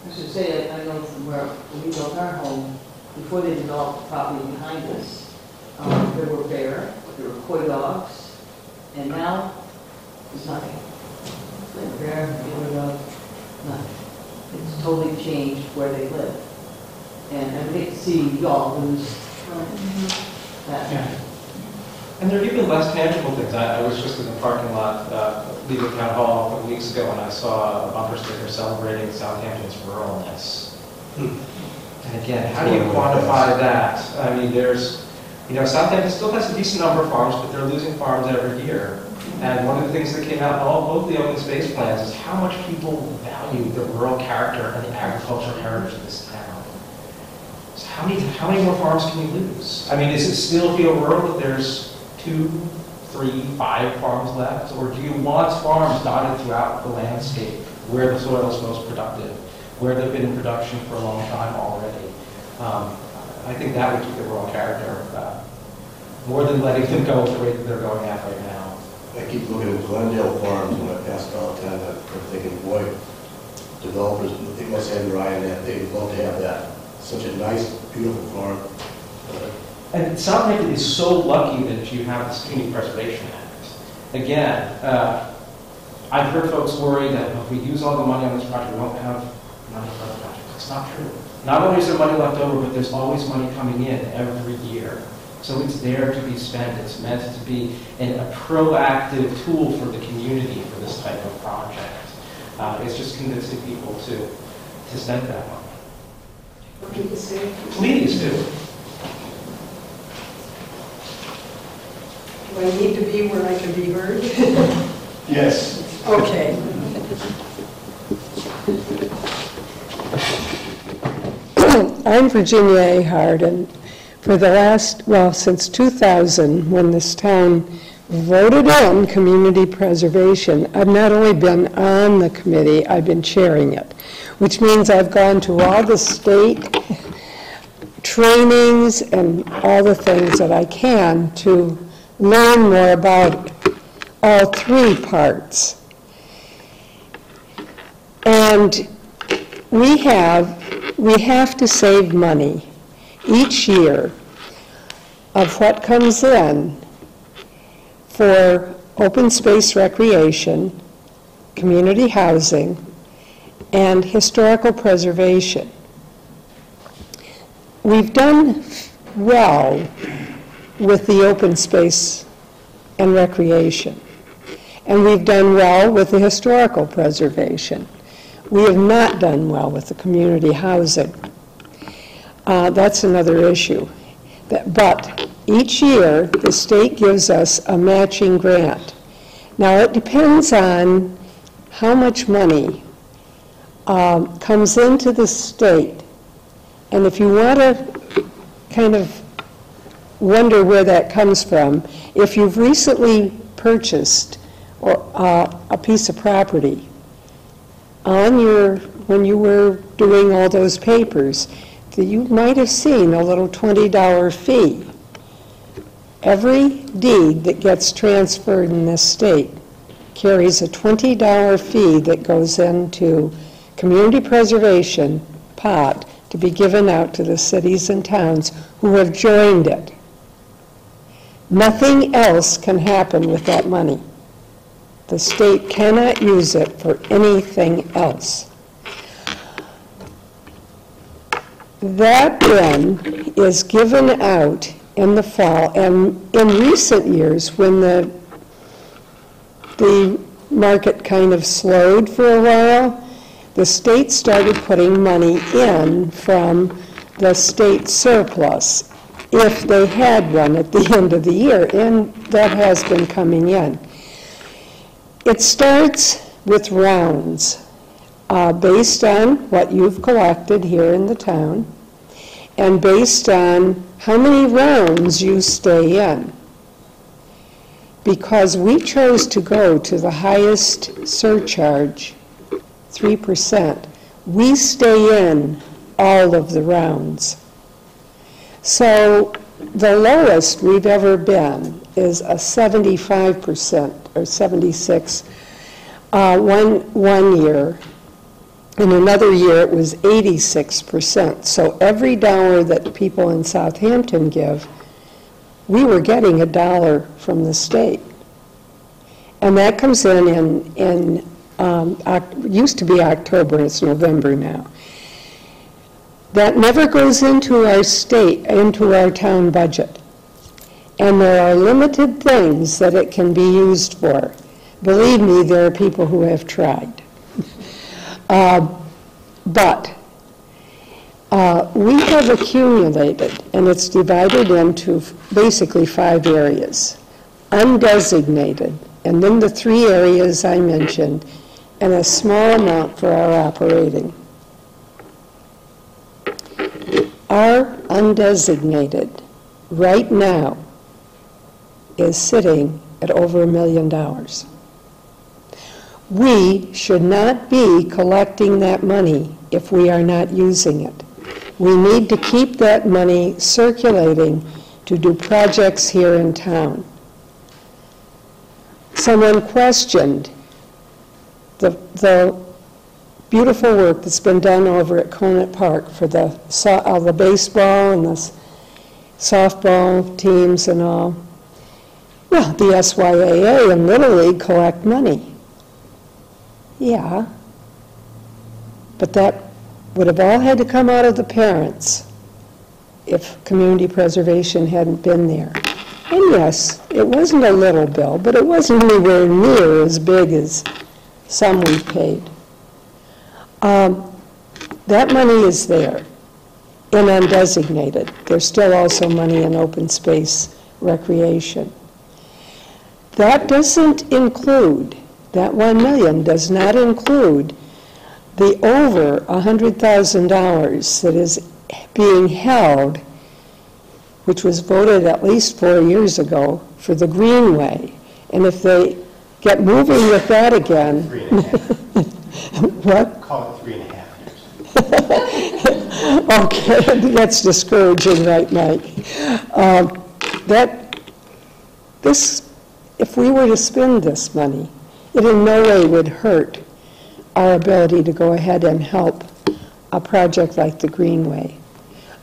I should say, I know from where we built our home, before they developed the property behind us, there were bear, there were coy dogs, and now there's nothing. Bear, coy dog, nothing. It's totally changed where they live. And I hate to see y'all lose that. Yeah. And there are even less tangible things. I was just in the parking lot leaving town hall a couple weeks ago, and I saw a bumper sticker celebrating Southampton's ruralness. And again, how do you quantify that? I mean, Southampton still has a decent number of farms, but they're losing farms every year. And one of the things that came out in both the open space plans is how much people value the rural character and the agricultural heritage of this town. So how many more farms can you lose? I mean, does it still feel rural that there's 2, 3, 5 farms left? Or do you want farms dotted throughout the landscape where the soil is most productive, where they've been in production for a long time already? I think that would keep the rural character more than letting them go at the rate that they're going at right now. I keep looking at Glendale Farms when I pass downtown, I'm thinking, boy, developers, they must have their eye on that. They'd love to have that. Such a nice, beautiful farm. And Southampton is so lucky that you have this Community Preservation Act. Again, I've heard folks worry that if we use all the money on this project, we won't have money for other projects. It's not true. Not only is there money left over, but there's always money coming in every year. So it's there to be spent. It's meant to be a proactive tool for the community for this type of project. It's just convincing people to spend that money. Please do. Do I need to be where I can be heard? Yes. Okay. I'm Virginia Ahart, and for the since 2000, when this town voted in community preservation, I've not only been on the committee, I've been chairing it, which means I've gone to all the state trainings and all the things that I can to learn more about all 3 parts. And we have to save money each year of what comes in for open space recreation, community housing, and historical preservation. We've done well with the open space and recreation, and we've done well with the historical preservation. We have not done well with the community housing. That's another issue. But each year, the state gives us a matching grant. Now, it depends on how much money comes into the state. And if you want to kind of wonder where that comes from, if you've recently purchased a piece of property when you were doing all those papers, that you might have seen a little $20 fee. Every deed that gets transferred in this state carries a $20 fee that goes into community preservation pot to be given out to the cities and towns who have joined it. Nothing else can happen with that money. The state cannot use it for anything else. That then is given out in the fall, and in recent years, when the market kind of slowed for a while, the state started putting money in from the state surplus, if they had one at the end of the year, and that has been coming in. It starts with rounds, based on what you've collected here in the town, and based on how many rounds you stay in. Because we chose to go to the highest surcharge, 3%, we stay in all of the rounds. So the lowest we've ever been is a 75% or 76 one year. In another year, it was 86%. So every dollar that people in Southampton give, we were getting $1 from the state. And that comes in used to be October, it's November now. That never goes into our town budget. And there are limited things that it can be used for. Believe me, there are people who have tried. But we have accumulated, and it's divided into basically 5 areas. Undesignated, and then the 3 areas I mentioned, and a small amount for our operating. Our undesignated, right now, is sitting at over $1 million. We should not be collecting that money if we are not using it. We need to keep that money circulating to do projects here in town. Someone questioned the beautiful work that's been done over at Conant Park for the baseball and the softball teams and all. Well, the SYAA and Little League collect money. Yeah, but that would have all had to come out of the parents if community preservation hadn't been there. And yes, it wasn't a little bill, but it wasn't anywhere near as big as some we paid. That money is there in undesignated. There's still also money in open space recreation. That doesn't include, that $1 million does not include the over $100,000 that is being held, which was voted at least 4 years ago, for the Greenway. And if they get moving with that again... 3.5 years. What? Call it 3.5 years. Okay, that's discouraging, right, Mike? If we were to spend this money, it in no way would hurt our ability to go ahead and help a project like the Greenway.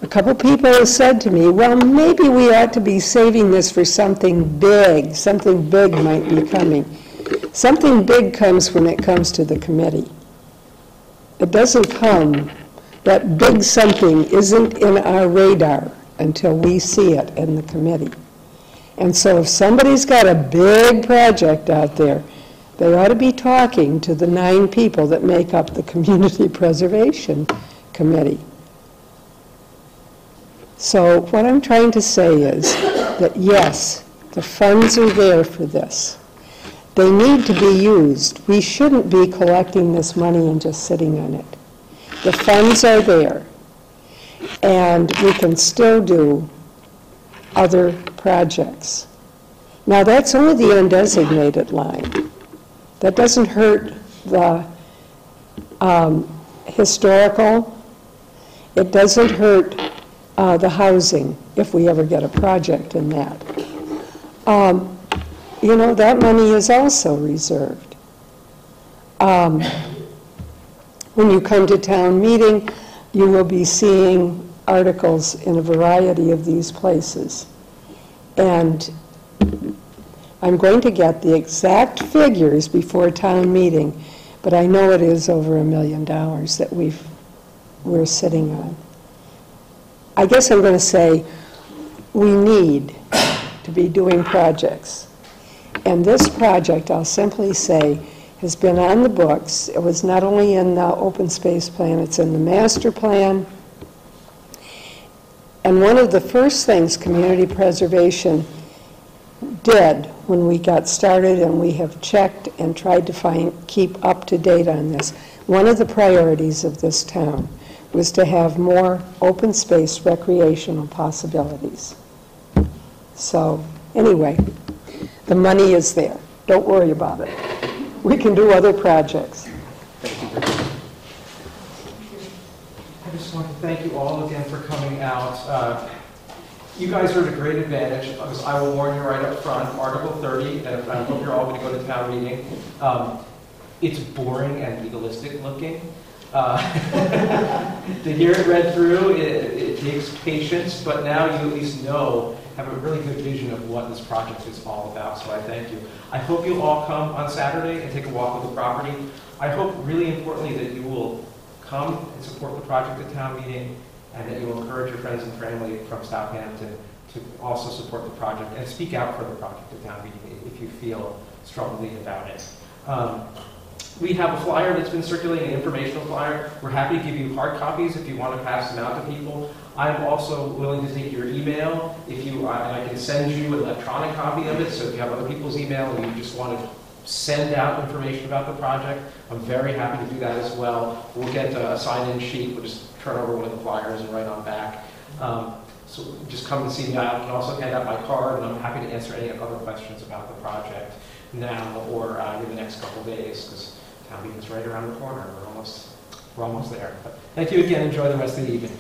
A couple people have said to me, well, maybe we ought to be saving this for something big. Something big might be coming. Something big comes when it comes to the committee. It doesn't come, that big something isn't in our radar until we see it in the committee. And so if somebody's got a big project out there, they ought to be talking to the 9 people that make up the Community Preservation Committee. So what I'm trying to say is that yes, the funds are there for this. They need to be used. We shouldn't be collecting this money and just sitting on it. The funds are there, and we can still do other projects. Now, that's only the undesignated line. That doesn't hurt the historical. It doesn't hurt the housing if we ever get a project in that. You know, that money is also reserved. When you come to town meeting, you will be seeing articles in a variety of these places. And I'm going to get the exact figures before town meeting, but I know it is over $1 million that we're sitting on. I guess I'm going to say we need to be doing projects. And this project, I'll simply say, has been on the books. It was not only in the open space plan, it's in the master plan. And one of the first things community preservation did when we got started, and we have checked and tried to keep up to date on this, one of the priorities of this town was to have more open space recreational possibilities. So anyway, the money is there. Don't worry about it. We can do other projects. I just want to thank you all again for coming out. You guys are at a great advantage, because I will warn you right up front, Article 30, and I hope you're all going to go to town meeting. It's boring and legalistic looking. To hear it read through, it takes patience, but now you at least have a really good vision of what this project is all about, so I thank you. I hope you'll all come on Saturday and take a walk of the property. I hope, really importantly, that you will come and support the project at town meeting, and that you will encourage your friends and family from Southampton to also support the project and speak out for the project at town meeting if you feel strongly about it. We have a flyer that's been circulating, an informational flyer. We're happy to give you hard copies if you want to pass them out to people. I'm also willing to take your email and I can send you an electronic copy of it. So if you have other people's email and you just want to send out information about the project, I'm very happy to do that as well. We'll get a sign-in sheet. We'll just turn over one of the flyers and write on back. So just come and see me. I can also hand out my card, and I'm happy to answer any other questions about the project now or in the next couple of days, because town meeting is right around the corner. We're almost there. But thank you again. Enjoy the rest of the evening.